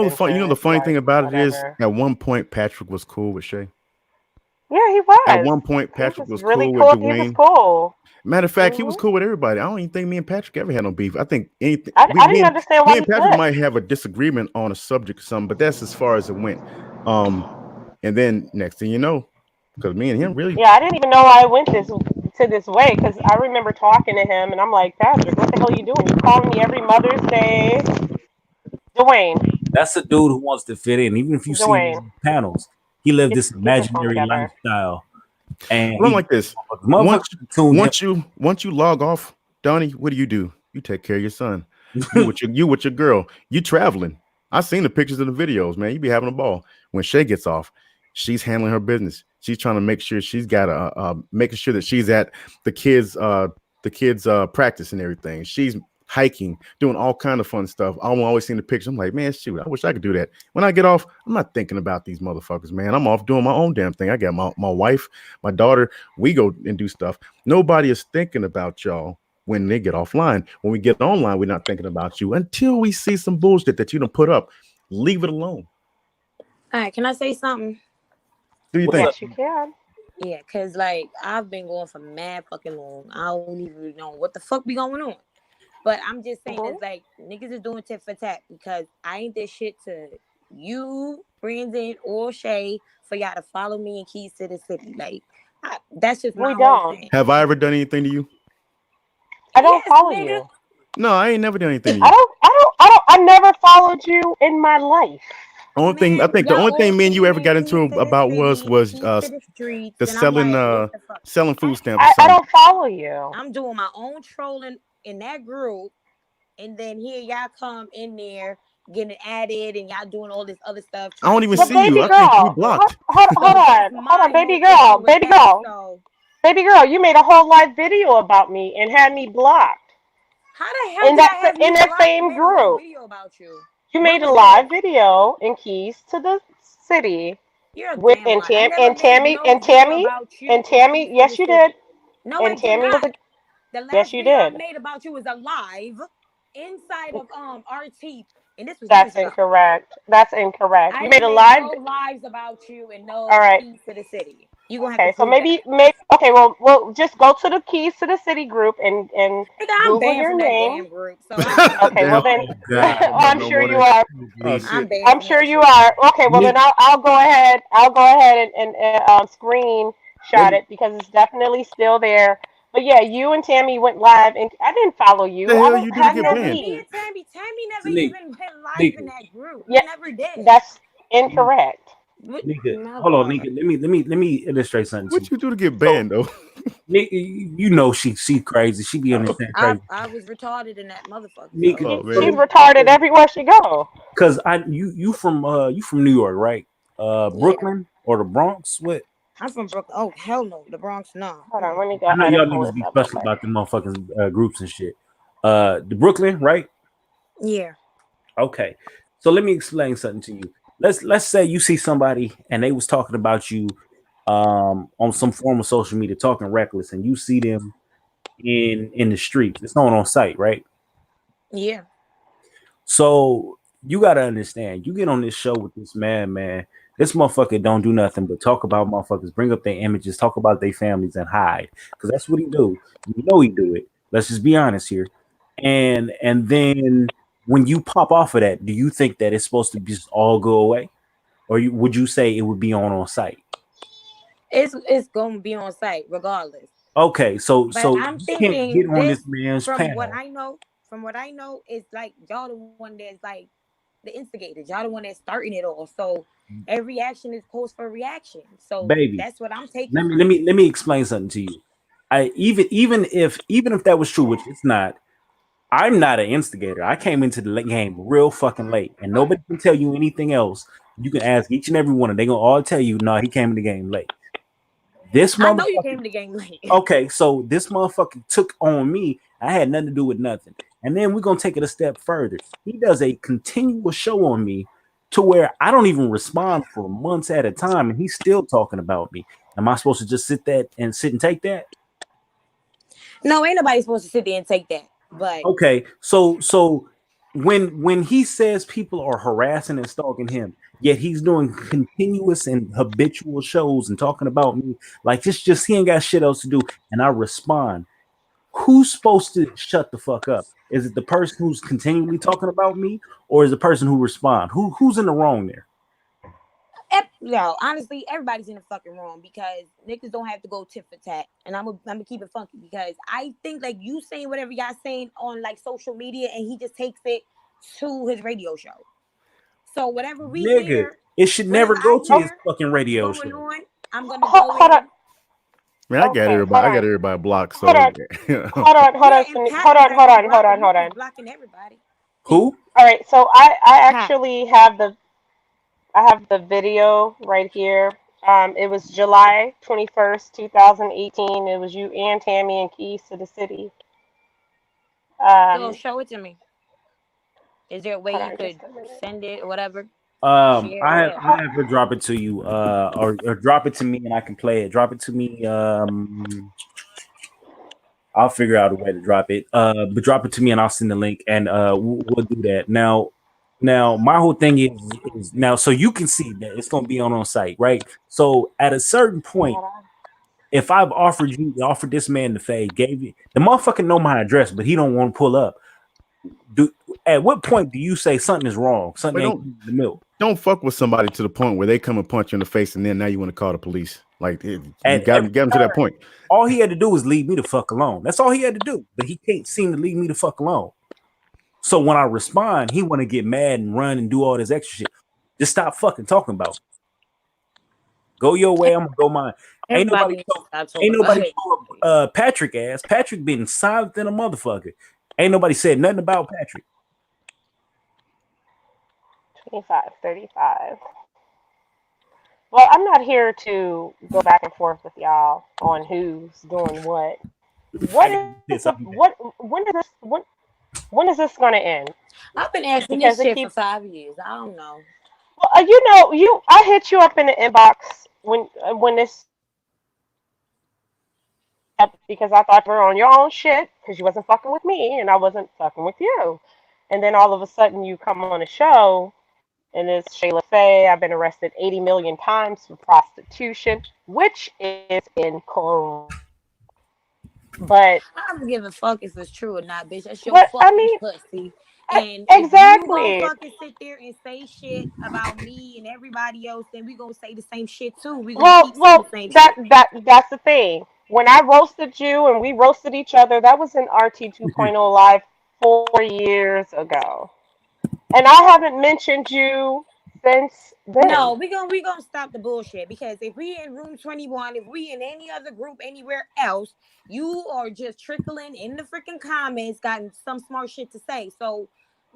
the funny It's thing like, about it is, whatever. at one point Patrick was cool with Shay. Yeah, he At was. one point, He Patrick was was really cool with cool. He was Dwayne. cool. Matter of fact, he was hmm cool with everybody. I don't even think me and Patrick ever had no beef. I think anything. I didn't understand Me why and he Patrick flipped. might have a disagreement on a subject or something, but that's as far as it went. And then next thing you know, because me and him really, Yeah, I didn't even know I went this way because I remember talking to him and I'm like, Patrick, what the hell are you doing? You calling me every Mother's Day? Dwayne, That's a dude who wants to fit in. Even if you see him Dwayne, in panels, he lived this get your phone imaginary together. lifestyle, and well, I'm like this. motherfuckers tuned him. Once you log off, Donnie, what do? You take care of your son. You with your girl. You traveling. I seen the pictures and the videos, man. You be having a ball. When Shay gets off, she's handling her business. She's trying to make sure she's got making sure that she's at the kids practice and everything. She's hiking, doing all kind of fun stuff. I'm always seeing the pictures. I'm like, man, shoot, I wish I could do that. When I get off, I'm not thinking about these motherfuckers, man. I'm off doing my own damn thing. I got my wife, my daughter. We go and do stuff. Nobody is thinking about y'all when they get offline. When we get online, we're not thinking about you until we see some bullshit that you don't put up. Leave it alone. All right, can I say something? Do you What's think? up? Yes, you can. Yeah, cause like I've been going for mad fucking long. I don't even know what the fuck be going on. But I'm just saying it's like niggas is doing tit for tat because I ain't this shit to you, Brandon, or Shay for y'all to follow me in Keys to the City. Like that's just my We whole don't. thing. Have I ever done anything to you? I don't Yes, follow nigga. you. No, I ain't never done anything to I you. I never followed you in my life. Only thing I Man, think the y'all only thing all me and you saying ever that got Keys into to the about City, was Keys to the streets, the and I'm like, what the fuck? selling food stamps or I something. don't follow you. I'm doing my own trolling in that group, and then here y'all come in there getting added, and y'all doing all this other stuff. I don't even But see you. baby I think you girl, blocked. hold That's on, my baby whole issue with baby that. girl, So baby girl. You made a whole live video about me and had me blocked how the hell did I have in you that blocked and same made a whole group. video about you? You When made a was live this? video in Keys to the City You're a with damn lie. I never made no video about you and in Keys Tammy. to the Yes, you did. City. No, I And did Tammy was not. a The yes, last you video I did. made about you was a live inside of RT, and this was That's years ago. incorrect. That's incorrect. I You made didn't a make live. no lives about you and All no right. Keys to the City. You gonna have to Okay, so prove that. maybe okay. Well, just go to the Keys to the City group and Nigga, I'm Google banned your from that name. damn group, so I don't give a Okay, well Damn, fuck. then, Oh damn, God, oh, I'm I'm no sure more you than. are. Oh please. I'm shit. banned I'm from sure that you shit. are. Okay, well Nick, then I'll go ahead. I'll go ahead and screenshot let me, it because it's definitely still there. But yeah, you and Tammy went live, and I didn't follow The you. I hell don't you do to have get no Nigga, banned? me beef. and Tammy never Nick, even been live Nick, in that group. We Yeah, never did. that's incorrect. Nika, My hold on, God. Nika. Let me illustrate something to What you. you do to get So, banned though? Nika, you know she crazy. She be understand crazy. I was retarded in that motherfucker. Nika, So Oh She's man. retarded everywhere she go. because you from New York, right? yeah, Brooklyn or the Bronx? What? I'm from Brooklyn. Oh hell no, the Bronx no. Hold on, let me go I know ahead and y'all pull niggas this be up real special quick. about the motherfucking groups and shit. The Brooklyn, right? Yeah. Okay. So let me explain something to you. Let's say you see somebody and they was talking about you on some form of social media, talking reckless, and you see them in the streets. It's not on site, right? Yeah. So you gotta understand, you get on this show with this man. This motherfucker don't do nothing but talk about motherfuckers, bring up their images, talk about their families, and hide. Because that's what he do. You know he do it. Let's just be honest here. And then when you pop off of that, do you think that it's supposed to just all go away, or would you say it would be on site? It's gonna be on site regardless. Okay, so But so I'm you can't get thinking on this this man's from what panel. I know, it's like y'all the one that's like the instigators. Y'all the one that's starting it all. So every action is post for reaction. So Baby, that's what I'm taking let me from let it. me let me explain something to you. I even if that was true, which it's not, I'm not an instigator. I came into the game real fucking late, and nobody can tell you anything else. You can ask each and every one, and they gonna all tell you, no, he came in the game late. This I know you motherfucker. came to the game late. Okay, so this motherfucker took on me. I had nothing to do with nothing. And then we're gonna take it a step further. He does a continual show on me to where I don't even respond for months at a time, and he's still talking about me. Am I supposed to just sit and take that? No, ain't nobody supposed to sit there and take that. But Okay, so when he says people are harassing and stalking him, yet he's doing continuous and habitual shows and talking about me like this, just he ain't got shit else to do, and I respond. Who's supposed to shut the fuck up? Is it the person who's continually talking about me, or is the person who respond? Who's in the wrong there? yo, honestly, everybody's in the fucking wrong because niggas don't have to go tit for tat. And I'm gonna keep it funky because I think like you saying whatever y'all saying on like social media and he just takes it to his radio show. So Nigga, it should never whatever I go to his hear fucking radio going show. on, I'm gonna go Hold on. in. Man, Okay, hold I got on. everybody blocked. Hold So on. Hold Yeah, on, and Pat hold was on, actually blocking hold niggas on. blocking everybody. Who? All right, so I Pat. actually I have the video right here. It was July 21st, 2018. It was you and Tammy and Keys to the City. So Um, show it to me. Is there a way hold you on just could a minute. send it or whatever? Share I or have whatever. I have her drop it to you, or drop it to me and I can play it. Drop it to me. I'll figure out a way to drop it. But drop it to me and I'll send the link, and we'll do that. Now my whole thing is now so you can see that it's gonna be on site, right? So at a certain point, Hold on. if I've offered this man the fade, gave you the motherfucker know my address, but he don't want to pull up. Do At what point do you say something is wrong? Something wait, ain't in the milk? don't fuck with somebody to the point where they come and punch you in the face, and then now you want to call the police. Like you At got every to get them to that point. all he had to do was leave me the fuck alone. That's all he had to do. But he can't seem to leave me the fuck alone. So when I respond, he want to get mad and run and do all this extra shit. Just stop fucking talking about. Go your way, I'm gonna go mine. Ain't Everybody nobody needs to told, stop ain't talking about nobody it. told Patrick ass. Patrick been silent than a motherfucker. Ain't nobody said nothing about Patrick. 25, 35. Well, I'm not here to go back and forth with y'all on who's doing what. I What get is the this. I'll be back. when is this going to end? I've been asking Because this it shit for keeps. 5 years. I don't know. Well, I hit you up in the inbox when this because I thought you were on your own shit because you wasn't fucking with me and I wasn't fucking with you. And then all of a sudden you come on a show and it's Shayla Faye. I've been arrested 80 million times for prostitution, which is incorrect. But I don't give a fuck if it's true or not, bitch. That's your what I fucking mean, pussy. And if you gonna exactly. fucking sit there and say shit about me and everybody else, then we gonna say the same shit too. We gonna keep saying the Well, same that shit. that that's the thing. When I roasted you and we roasted each other, that was in RT 2.0 live 4 years ago. And I haven't mentioned you since then. No, we gonna stop the bullshit because if we in room 21, if we in any other group anywhere else, you are just trickling in the freaking comments, got some smart shit to say. So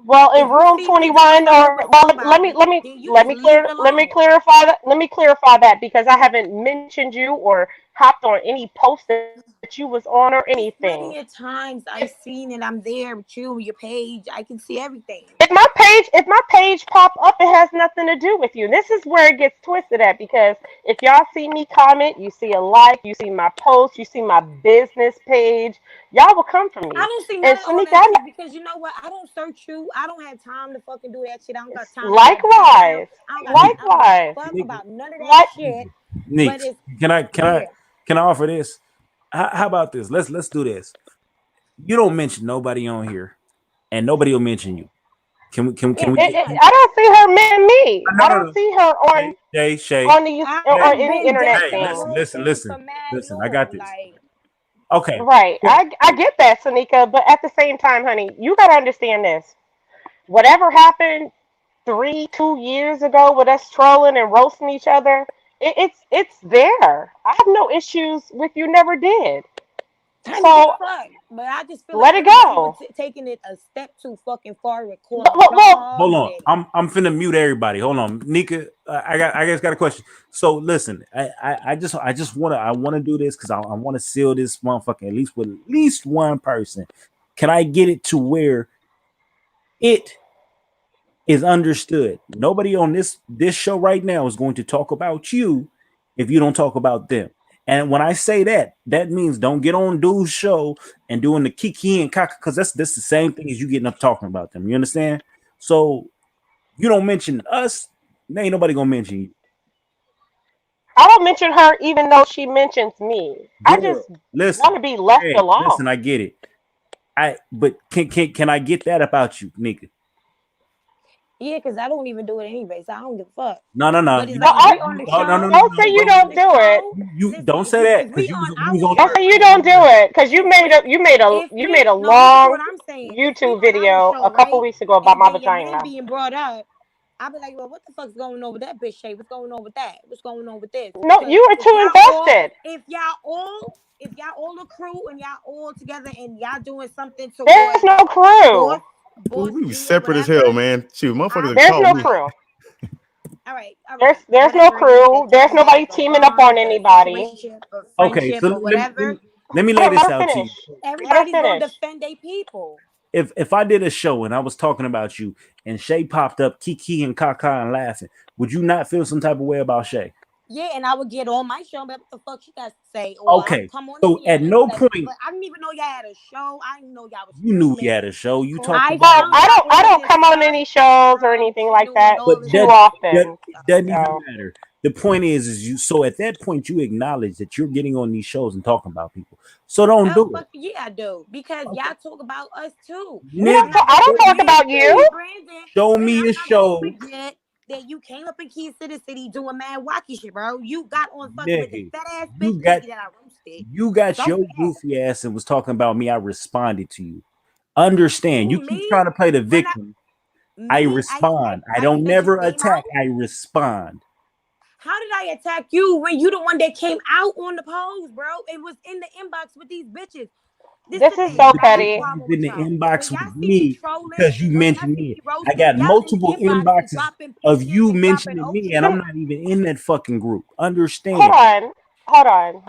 Well, in if you room see me doing 21, something or with well, somebody, then you just leave it let me alone. clarify that. Let me clarify that because I haven't mentioned you or hopped on any post that you was on or It's anything. plenty of times I seen it. I'm there with you, your page. I can see everything. If my page pop up, it has nothing to do with you. This is where it gets twisted at because if y'all see me comment, you see a like, you see my post, you see my business page, y'all will come for I me. don't see And none of all Shanika, that shit because you know what? I don't search you. I don't have time to fucking do that shit. I don't got time to do that background. likewise, Nick, I don't give a likewise, fuck Nick, about none of that like shit. Nick, But it's can I can I yeah. can I offer this? How about this? Let's do this. You don't mention nobody on here, and nobody will mention you. Can we get? Yeah. I don't see her man me. No, I no, don't no. see her Jay, Shay, on these or Shay. I've any been internet Hey, desperate thing. looking for mad listen. I got long. this. Like Okay. Right. I get that, Sanika, but at the same time, honey, you gotta understand this. Whatever happened 2 years ago with us trolling and roasting each other, it's there. I have no issues with you. Never did. I don't give a So fuck. But I just feel like let it everybody was go. taking it a step too fucking far with Well, calling well, Hold dogs on. and I'm finna mute everybody. Hold on, Nika. I guess got a question. So listen, I wanna do this because I want to seal this motherfucker at least with at least one person. Can I get it to where it is understood? Nobody on this show right now is going to talk about you if you don't talk about them. And when I say that, that means don't get on dude's show and doing the kiki and kaka because that's the same thing as you getting up talking about them. You understand? So you don't mention us, there ain't nobody gonna mention you. I don't mention her even though she mentions me. I Girl, just want listen. to be left Hey, alone. listen, I get it. I but can I get that about you, nigga? yeah, because I don't even do it anyway, so I don't give a fuck. No, no, no. But it's You No, like don't if I we on the oh, no, show, no, no, don't no. say if you we Hold on don't the on. do it. show, You listen, don't say that if because we you on was we was our on Don't say show, you right? don't do it because If you we made a no, listen to what long I'm saying. If we YouTube on our video show, a couple right, weeks ago about and my then your name vagina. being brought up, I'll be like, well, what the fuck's going on with that bitch shape? What's going on with that? What's going on with this? No, Because you were too invested. if y'all all a crew and y'all all together and y'all doing something There's towards no boss, crew. boss We was G or separate as whatever, hell, man. Shoot, motherfuckers I'll would be There's call no me. crew. all right, There's no whatever it is crew. that y'all There's have, nobody a teaming up on bond, a anybody. situationship, a okay. friendship, So or whatever. let me lay Let this her out to you. finish. Let her Everybody's gonna finish. defend their people. If I did a show and I was talking about you and Shay popped up Kiki and Kaka and laughing, would you not feel some type of way about Shay? Yeah, and I would get on my show and be like, what the fuck she got to say? Or I would Okay. come on in So here at and be no like, point but I didn't even know y'all had a show. I didn't know y'all was you knew he streaming. had a show. You talked I about Well, it. found out I all don't this come on stuff any shows or from anything like Tinu and that all But this too that other that often. stuff. doesn't even So matter. The point is you. So at that point, you acknowledge that you're getting on these shows and talking about people. So don't Hell do it. fuck yeah, I do. Because Okay, y'all talk about us too. we And I'm don't. nigga, not I gonna don't show talk me, forget, about you. Brandon, show Brandon, me a I'm not gonna show, forget that you came up in Key City doing mad wacky shit, bro. You got on fucking with the nigga. fat ass bitch You got Nikki that I roasted. you got Don't your forget. goofy ass and was talking about me. I responded to you. Understand? You Who keep me? trying to play the When victim. I me, respond. I I don't said you never came out. attack. I respond. How did I attack you when you the one that came out on the pose, bro? It was in the inbox with these bitches. This is This the is thing. so I got a petty. You problem was in with the y'all. When inbox y'all with see me me trolling, because you when y'all mentioned see me. me I roasting, got y'all in the multiple inboxes inboxes dropping of pictures you and dropping mentioning me, and ocean. I'm not even in that fucking group. Hold Understand? on, hold on.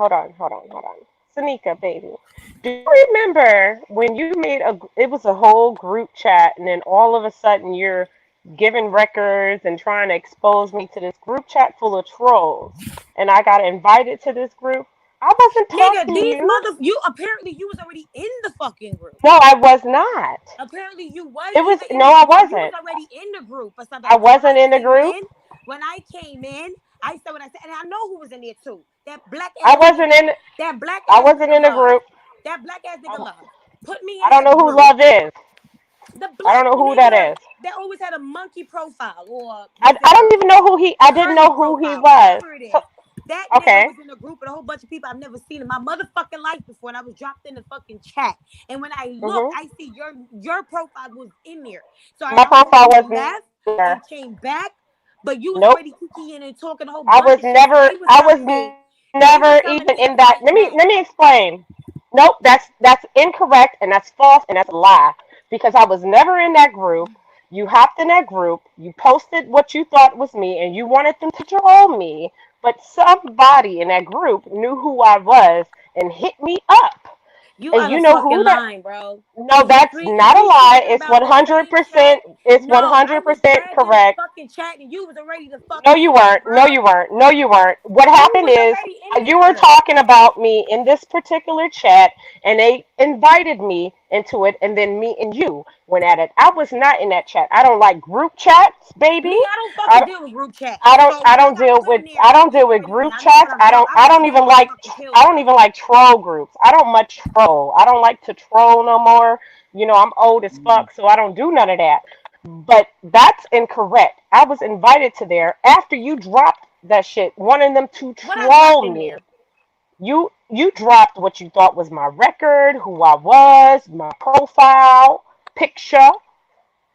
Sanika, baby, do you remember when you made a? It was a whole group chat, and then all of a sudden you're giving records and trying to expose me to this group chat full of trolls, and I got invited to this group. I wasn't Nigga, talking to these you. mother you apparently you was already in the fucking group. No, I was not. Apparently you was It was either in no, the I well, you was wasn't. already in the group or something I because wasn't in the group. when I came in, I said what I said, and I know who was in there too. That black I ass wasn't nigga, in. that black I ass wasn't nigga in the love, group. that black ass nigga I, love. Put me I in don't that know who group. love is. The I don't black know who that nigga is. that always had a monkey profile, or was I it don't a even know who he. I didn't curly know who he profile, was. whatever it So is. That nigga okay. was in a group with a whole bunch of people I've never seen in my motherfucking life before, and I was dropped in the fucking chat. And when I looked, Mhm. I see your profile was in there. So I My don't know if profile you wasn't left there. and came back, but you was Nope. already kikiing and talking a whole I bunch was of shit. So never. they was I was coming in. They never was even coming in in that. like that. Let me explain. Nope. That's incorrect and that's false and that's a lie because I was never in that group. You hopped in that group. You posted what you thought was me and you wanted them to troll me. But somebody in that group knew who I was and hit me up. You And are you the know fucking who that? line, bro. No, Cause that's if not a we lie. talking It's about one the hundred same chat, percent. It's one no, I hundred was percent dragged in the correct. fucking chat and you was already the fuck No, you in there, weren't. No, bro. you weren't. No, you weren't. What You happened was is already in you were there. talking about me in this particular chat, and they invited me into it, and then me and you went at it. I was not in that chat. I don't like group chats, Me, baby. I don't fucking I, deal with group chat. I don't. So I when I don't got deal put with. in I there, don't deal it's with already me. group I know what chats. I'm doing. I I don't don't care even about a like. fucking pill, I don't bro. even like troll groups. I don't much troll. I don't like to troll no more. You know, I'm old as fuck, so I don't do none of that. But that's incorrect. I was invited to there after you dropped that shit, wanting them to What I dropped troll in me. there? You dropped what you thought was my record, who I was, my profile picture.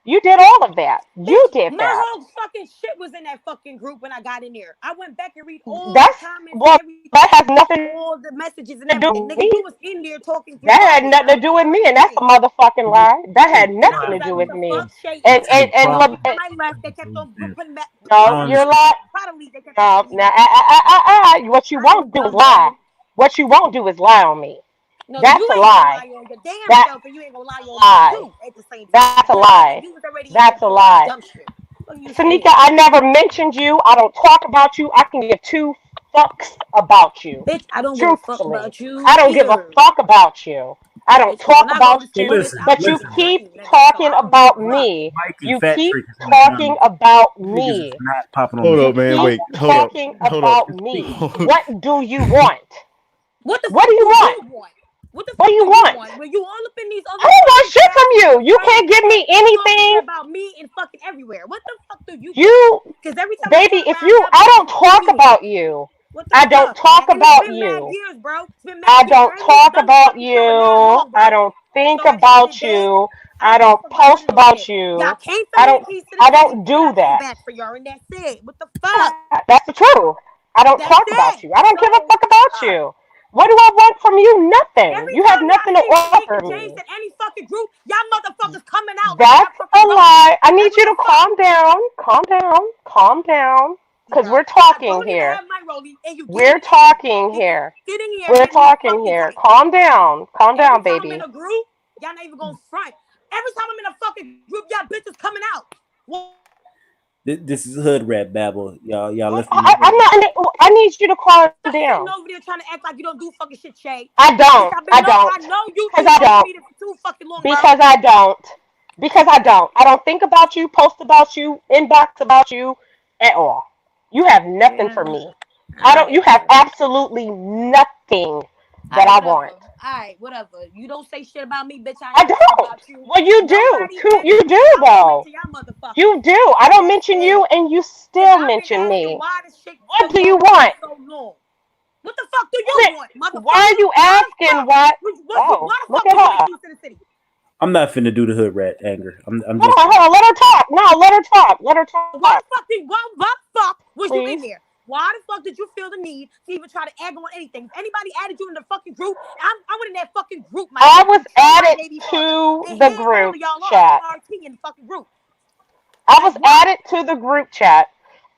You did all of that. You Bitch, did my that. whole fucking shit was in that fucking group when I got in there. I went back and read all the That's comments and well, everything, that has nothing all the messages and to do everything. with Nigga, you me. was in there talking through That had garbage, nothing to bro. do You with was me, and in that's a there. motherfucking This lie. That is had the And I nothing to was do like, problem. what with the me. fuck, Shay? And And This is then the and every look, problem. time I left, they kept Is on that putting back. no, I you're understand. lying. Probably they kept on No, putting me now, back in that fucking group. what you I won't ain't do is dumb, lie. bro. What you won't do is lie on me. No, you That's a ain't gonna lie. lie on your damn That's self, and you ain't gonna lie a on me lie. too at the same time. That's a Because nigga, lie. you was already in there That's a doing some lie. dumb shit. What are you Tanika, saying? I never mentioned you. I don't talk about you. I can give two fucks about you. Bitch, I don't give a fuck Truthfully, about you I don't give a either. fuck about you. I don't Bitch, because when talk I go to about So school, you, bitch, listen, I'll but be you on listen. the keep train, nigga. So talking I don't give a about fuck. me. Mike and You Fat keep Trick is in the talking comments. about Niggas is me. not popping on Hold this You up, shit. man. keep Y'all Wait, want hold Fat up, talking Trick hold up. about to me. speak. What do you want? What the What fuck do you do want? you want? What the What do fuck you do you want? want? When you all up in these I other don't want fucking shit from chats and you. You confirming can't give shit, me talking shit anything. about me and fucking everywhere. What the fuck do you want? You, Because every time I turn baby, if around, you, y'all I bitches don't is in talk there. about you. What the I don't fuck, man? talk And it's about been mad you. years, bro. It's been mad I years. don't I ain't even talk done the about fucking shit with mad you. long, I bro. don't think So at the end of the about day, you. I I don't give a don't fuck about none post of this about shit. Y'all you. came for I me, don't keys to the I city, don't and do I came that. back for y'all, and that's it. What the fuck? That's the truth. I don't That's talk about it. you. I don't give a So fuck about fuck. you. What do I want from you? Nothing. Every You have time y'all nothing to see offer Tanika James me. in any fucking group, y'all motherfuckers coming out like y'all That's fucking a roaches. lie. I Like need what you the to fuck? calm down. Calm down. Calm down. Because Bro, we're I talking don't even here. have my rollie, and you get in We're here and talking get, here. get in here and We're get me talking fucking here. tight. Calm down. Calm Every down, time I'm in baby. a group, y'all not even gonna front. Every time I'm in a fucking group, y'all bitches coming out. What? This is hood rap babble. Y'all listen to I'm hood rap. not. I need you to calm Stop sitting down. over there trying to act like you don't do fucking shit, Shay. I Bitch, don't. I've been I know don't. I know you Because too I long for don't. me to too fucking long, bro. Because I don't. Because I don't. I don't think about you, post about you, inbox about you at all. You have nothing Yeah. for me. I don't. Alright, You have whatever. absolutely nothing that Alright, I whatever. want. Alright, whatever. You don't say shit about me, bitch. I I ain't gonna say don't. about you. Well, you do. Nobody Too. You mentioned me. do I'm gonna though. mention y'all motherfuckers. You do. I And don't that's mention you, it. and you Cause still I've been mention asking me. why this shit What still do you going on for want? so long. What the fuck do you What? want, Why are motherfucker? you Why the asking? fuck? What? Why Oh, the look fuck at was you in her. Keys to the City? I'm not finna do the hood rat anger. I'm Hold just on, hold on. Let her talk. No, let her talk. Let her Why talk, the fuck was you in please. there? Why the fuck did you feel the need to even try to egg on anything? If anybody added you in the fucking group, I went in that fucking group, my I nigga, to was troll my added baby father to and the hear all group of y'all chat. RT in the fucking group. I Like was what? added to the group chat.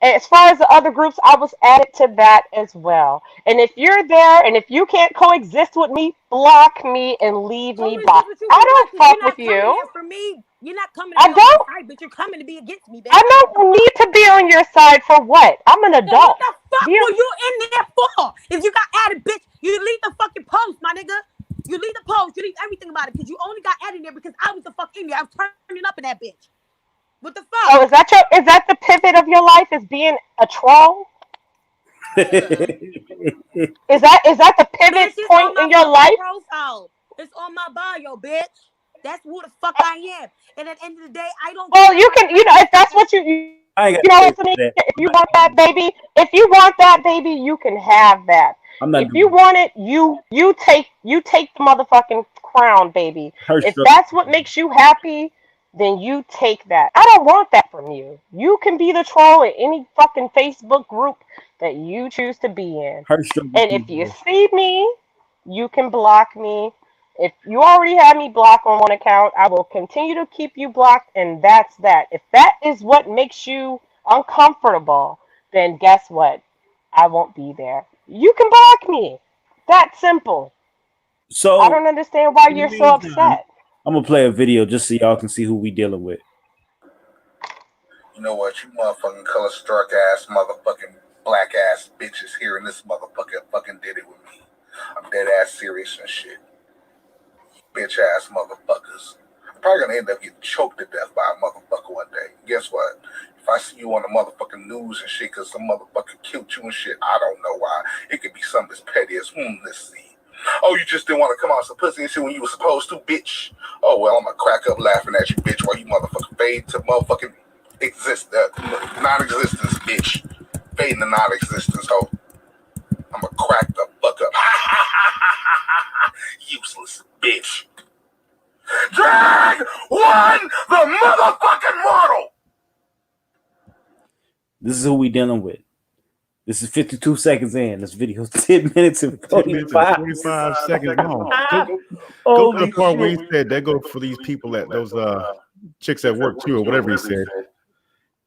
As far as the other groups, I was added to that as well. And if you're there and if you can't coexist with me, block me and leave me Coexist blocked. with you I for what? don't Because you're fuck with not coming you. there for me. You're not coming to I be on my don't. side, bitch. You're coming to be against me, bitch. I Like what the don't need fuck? to be on your side for what? I'm an Then what adult. the fuck Be were you in there for? If you got added, bitch, you leave the fucking post, my nigga. You leave the post. You leave everything about it because you only got added there because I was the fuck in there. I was turning up in that bitch. What the fuck? Oh, is that the pivot of your life? Is being a troll? Yeah. Is that the pivot Bitch, it's on point my in your fucking life? profile. It's on my bio, bitch. That's who the fuck I am. And at the end of the day, I don't Well, care you about can, none of if this that's fucking. what you I ain't got know, space Anthony, for that. if you want that baby, you can have that. I'm not If you doing want it, you take the motherfucking crown, baby. her If struggle. that's what makes you happy, then you take that. I don't want that from you. You can be the troll in any fucking Facebook group that you choose to be in. Her struggle And through if you this. see me, you can block me. If you already have me blocked on one account, I will continue to keep you blocked, and that's that. If that is what makes you uncomfortable, then guess what? I won't be there. You can block me. That simple. I So don't understand why in the you're so meantime, upset. I'm gonna play a video just so y'all can see who we dealing with. You know what, you motherfucking color struck ass motherfucking black ass bitches here and this motherfucker fucking did it with me. I'm dead ass serious and shit. Bitch ass motherfuckers. I'm probably gonna end up getting choked to death by a motherfucker one day. Guess what? If I see you on the motherfucking news and shit cause some motherfucker killed you and shit, I don't know why. It could be something as petty as, let's see. Oh, you just didn't want to come out some pussy and shit when you were supposed to, bitch. Oh, well, I'm gonna crack up laughing at you, bitch, while you motherfucking fade to motherfucking non-existence, bitch. Fading to non-existence, ho. I'm gonna crack the fuck up. Useless bitch. Drag one the motherfucking mortal. This is who we dealing with. This is 52 seconds in. This video's 10 minutes and 45 seconds long. Go Holy to the part where shit. he said that go for these people at those chicks at work too, or whatever he said.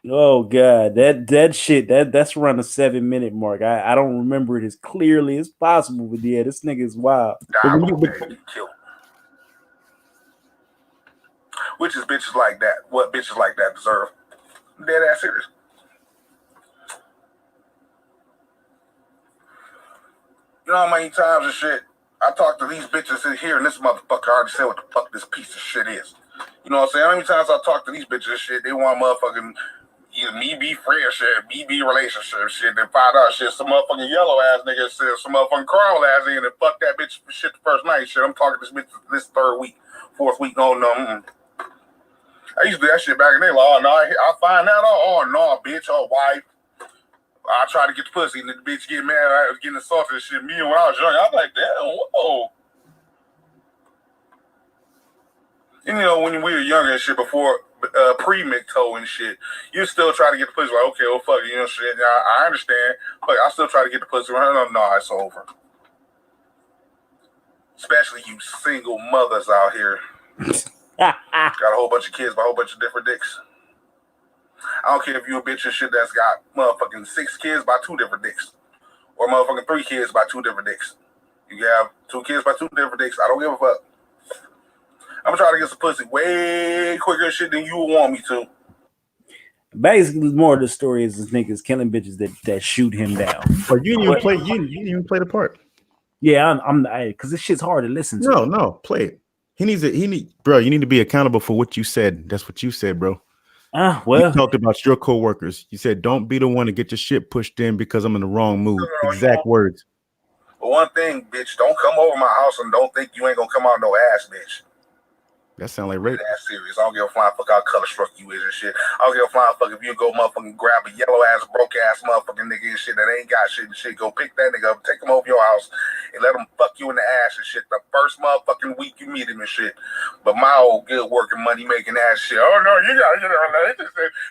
Oh god, that shit that's around the 7-minute mark. I don't remember it as clearly as possible, but yeah, this nigga is wild. Die with you killed. Which is bitches like that? What bitches like that deserve? Dead ass serious. You know how many times and shit I talk to these bitches in here and this motherfucker already said what the fuck this piece of shit is. You know what I'm saying? How many times I talk to these bitches and shit, they want motherfucking me be friend shit, me be relationship shit, then find out shit, some motherfucking yellow ass nigga said some motherfucking crawl ass in and fuck that bitch for shit the first night shit. I'm talking to this bitch this third week, fourth week, no. I used to do that shit back in the day. Like, oh no, I find out, oh no, bitch, oh wife. I try to get the pussy and the bitch get mad. I was getting assaulted and shit. Me and when I was young, I was like, damn, whoa. And you know, when we were younger and shit, before pre-MGTOW and shit, you still try to get the pussy. Like, okay, well, fuck it, you know, shit. I understand, but I still try to get the pussy. No, it's over. Especially you single mothers out here. Got a whole bunch of kids by a whole bunch of different dicks. I don't care if you a bitch and shit that's got motherfucking 6 kids by 2 different dicks. Or motherfucking 3 kids by 2 different dicks. You can have 2 kids by 2 different dicks. I don't give a fuck. I'm trying to get some pussy way quicker shit than you would want me to. Basically, more of the story is this niggas killing bitches that shoot him down. But you didn't even play the part. Yeah, I'm because this shit's hard to listen to. No, play it. Bro, you need to be accountable for what you said. That's what you said, bro. Well, you talked about your coworkers. You said, don't be the one to get your shit pushed in because I'm in the wrong mood. Exact words. But one thing, bitch, don't come over my house and don't think you ain't gonna come out no ass, bitch. That sound like rape. That's serious. I don't give a flying fuck how color struck you is and shit. I don't give a flying fuck if you go motherfucking grab a yellow ass, broke ass motherfucking nigga and shit that ain't got shit and shit. Go pick that nigga up, take him over your house, and let him fuck you in the ass and shit the first motherfucking week you meet him and shit. But my old good working, money making ass shit. Oh no, you gotta,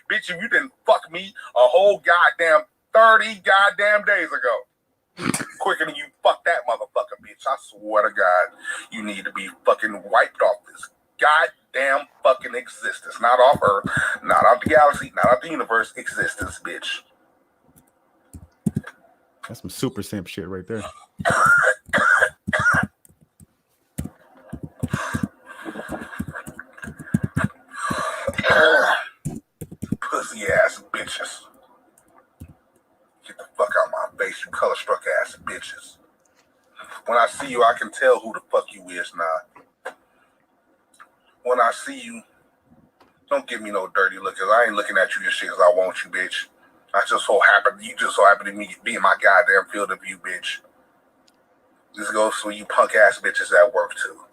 bitch, you didn't fuck me a whole goddamn 30 goddamn days ago. Quicker than you fuck that motherfucker, bitch. I swear to God, you need to be fucking wiped off this goddamn fucking existence. Not off Earth, not out the galaxy, not out the universe. Existence, bitch. That's some super simp shit right there. Pussy ass bitches. Get the fuck out my face, you color struck ass bitches. When I see you, I can tell who the fuck you is now. When I see you, don't give me no dirty look, cause I ain't looking at you and shit cause I want you, bitch. You just so happen to be in my goddamn field of view, bitch. This goes for you punk ass bitches at work too.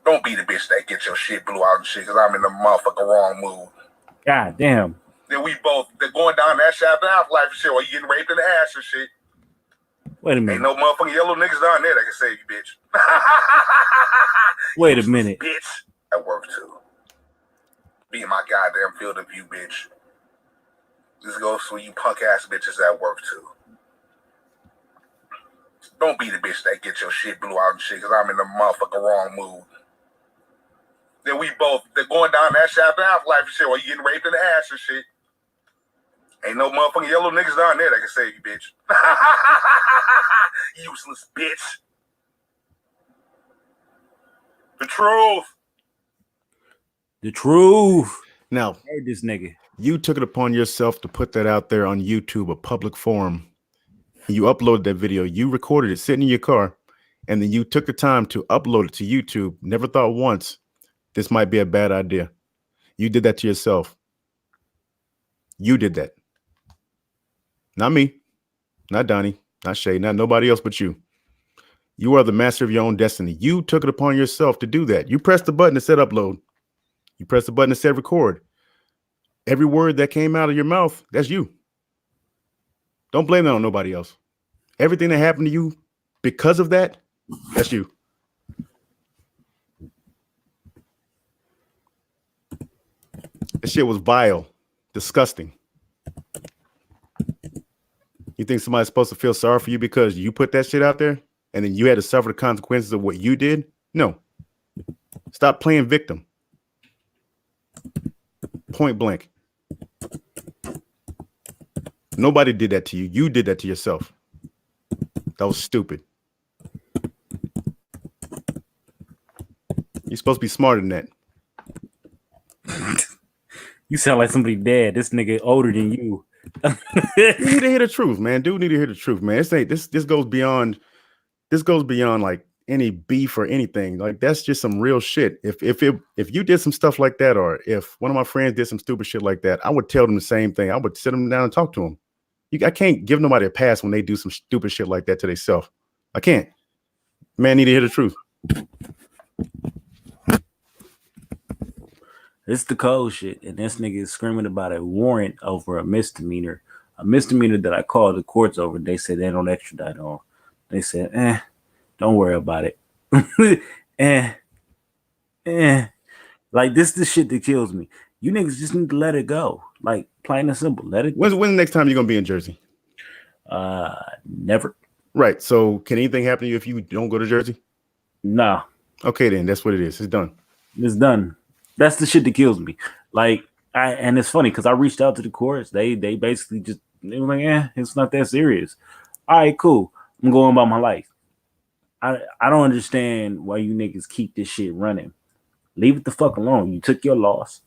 Don't be the bitch that get your shit blew out and shit, cause I'm in the motherfucking wrong mood. God damn. Then they're going down that shaft of afterlife and shit while you getting raped in the ass and shit. Wait a minute. Ain't no motherfucking yellow niggas down there that can save you, bitch. Wait a minute. Bitch. at work too. Be in my goddamn field of view, bitch. This goes for you punk ass bitches at work too. Don't be the bitch that get your shit blew out and shit, cause I'm in the motherfucking wrong mood. Then we both, they're going down that shaft of afterlife and shit while you getting raped in the ass and shit. Ain't no motherfucking yellow niggas down there that can save you, bitch. Useless bitch. The truth. The truth. Now, Heard this nigga. You took it upon yourself to put that out there on YouTube, a public forum. You uploaded that video. You recorded it sitting in your car, and then you took the time to upload it to YouTube. Never thought once this might be a bad idea. You did that to yourself. You did that. Not me, not Donnie, not Shay, not nobody else but you. You are the master of your own destiny. You took it upon yourself to do that. You pressed the button that said upload. You pressed the button that said record. Every word that came out of your mouth, that's you. Don't blame that on nobody else. Everything that happened to you because of that, that's you. That shit was vile, disgusting. You think somebody's supposed to feel sorry for you because you put that shit out there and then you had to suffer the consequences of what you did? No. Stop playing victim. Point blank. Nobody did that to you. You did that to yourself. That was stupid. You're supposed to be smarter than that. You sound like somebody dead. This nigga older than you. You need to hear the truth, man. Dude, need to hear the truth, man. This goes beyond like any beef or anything. Like that's just some real shit. If you did some stuff like that, or if one of my friends did some stupid shit like that, I would tell them the same thing. I would sit them down and talk to them. I can't give nobody a pass when they do some stupid shit like that to themselves. I can't. Man, need to hear the truth. It's the cold shit, and this nigga is screaming about a warrant over a misdemeanor that I called the courts over. They said they don't extradite on. They said, don't worry about it. Like this is the shit that kills me. You niggas just need to let it go. Like plain and simple. Let it. When's the next time you're gonna be in Jersey? Never. Right. So can anything happen to you if you don't go to Jersey? No. Okay, then that's what it is. It's done. It's done. That's the shit that kills me. Like, and it's funny because I reached out to the courts. They basically just they were like, it's not that serious. All right, cool. I'm going about my life. I don't understand why you niggas keep this shit running. Leave it the fuck alone. You took your loss.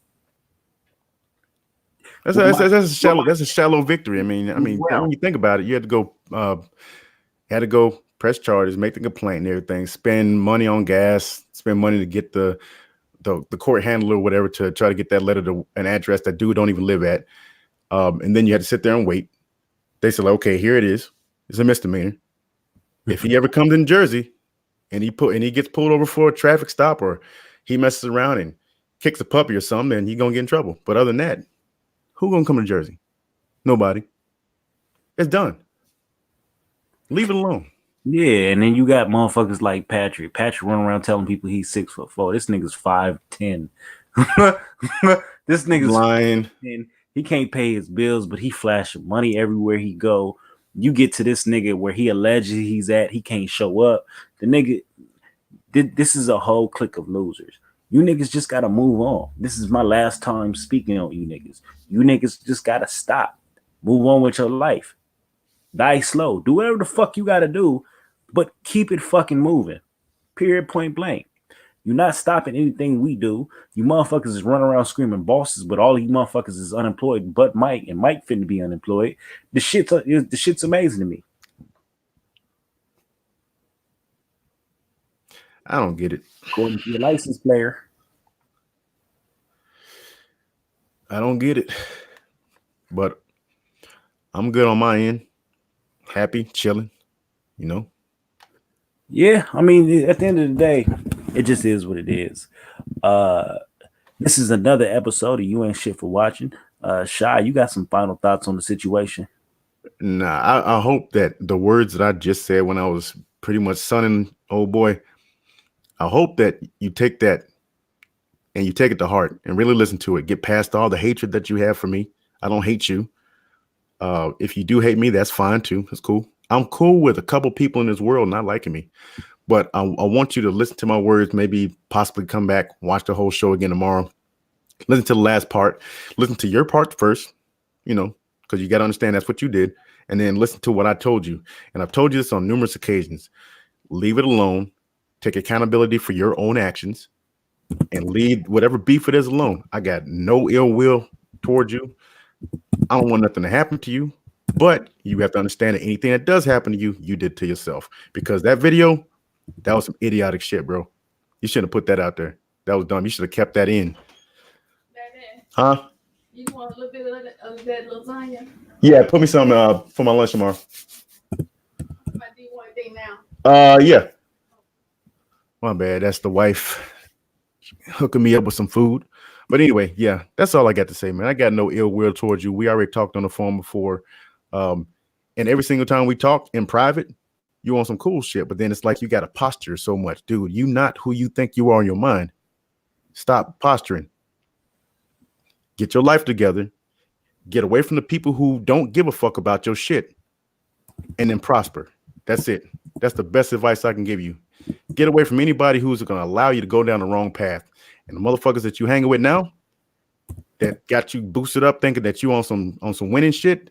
That's a shallow victory. I mean, when you think about it, you had to go press charges, make the complaint and everything, spend money on gas, spend money to get the court handler or whatever to try to get that letter to an address that dude don't even live at. And then you had to sit there and wait. They said, okay, here it is. It's a misdemeanor. If he ever comes in Jersey and he gets pulled over for a traffic stop or he messes around and kicks a puppy or something, then he's gonna get in trouble. But other than that, who gonna come to Jersey? Nobody. It's done. Leave it alone. Yeah, and then you got motherfuckers like Patrick. Patrick running around telling people he's 6'4". This nigga's 5'10". This nigga's lying. He can't pay his bills, but he flashing money everywhere he go. You get to this nigga where he allegedly he's at, he can't show up. The nigga, this is a whole clique of losers. You niggas just gotta move on. This is my last time speaking on you niggas. You niggas just gotta stop. Move on with your life. Die slow. Do whatever the fuck you gotta do, but keep it fucking moving. Period, point blank. You're not stopping anything we do. You motherfuckers is running around screaming bosses, but all you motherfuckers is unemployed but Mike, and Mike finna be unemployed. The shit's amazing to me. I don't get it. Going to be a license player. I don't get it. But I'm good on my end. Happy, chilling, you know? Yeah, I mean, at the end of the day, it just is what it is. This is another episode of You Ain't Shit for Watching. Shy, you got some final thoughts on the situation? Nah, I hope that the words that I just said when I was pretty much sunning old boy, I hope that you take that and you take it to heart and really listen to it. Get past all the hatred that you have for me. I don't hate you. If you do hate me, that's fine too. It's cool. I'm cool with a couple people in this world not liking me. But I want you to listen to my words, maybe possibly come back, watch the whole show again tomorrow. Listen to the last part. Listen to your part first, because you got to understand that's what you did. And then listen to what I told you. And I've told you this on numerous occasions. Leave it alone. Take accountability for your own actions and leave whatever beef it is alone. I got no ill will towards you. I don't want nothing to happen to you. But you have to understand that anything that does happen to you, you did to yourself. Because that video, that was some idiotic shit, bro. You shouldn't have put that out there. That was dumb. You should have kept that in. Huh? You want a little bit of that lasagna? Yeah, put me some for my lunch tomorrow. Do you want anything now? Yeah. My bad. That's the wife hooking me up with some food. But anyway, yeah, that's all I got to say, man. I got no ill will towards you. We already talked on the phone before. And every single time we talk in private, you want some cool shit. But then it's like you got to posture so much. Dude, you not who you think you are in your mind. Stop posturing. Get your life together. Get away from the people who don't give a fuck about your shit. And then prosper. That's it. That's the best advice I can give you. Get away from anybody who's going to allow you to go down the wrong path. And the motherfuckers that you hanging with now that got you boosted up thinking that you on some winning shit,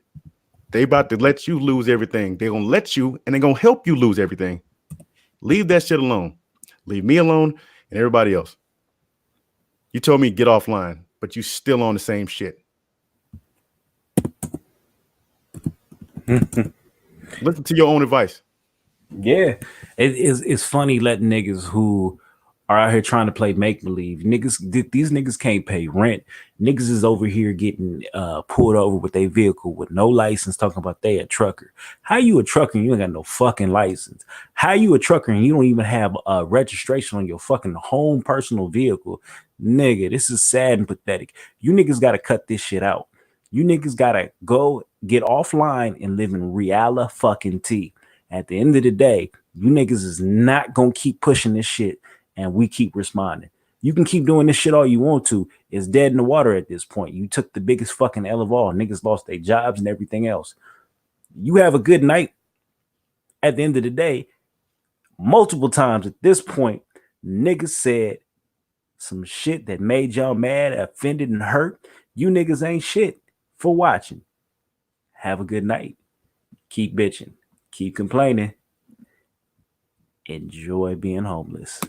they about to let you lose everything. They're going to let you and they're going to help you lose everything. Leave that shit alone. Leave me alone and everybody else. You told me get offline, but you still on the same shit. Listen to your own advice. Yeah, it's funny letting niggas who are out here trying to play make believe. These niggas can't pay rent. Niggas is over here getting pulled over with their vehicle with no license, talking about they a trucker. How you a trucker and you ain't got no fucking license? How you a trucker and you don't even have a registration on your fucking home personal vehicle? Nigga, this is sad and pathetic. You niggas got to cut this shit out. You niggas got to go get offline and live in reality fucking tea. At the end of the day, you niggas is not gonna keep pushing this shit and we keep responding. You can keep doing this shit all you want to. It's dead in the water at this point. You took the biggest fucking L of all. Niggas lost their jobs and everything else. You have a good night. At the end of the day, multiple times at this point, niggas said some shit that made y'all mad, offended, and hurt. You niggas ain't shit for watching. Have a good night. Keep bitching. Keep complaining. Enjoy being homeless.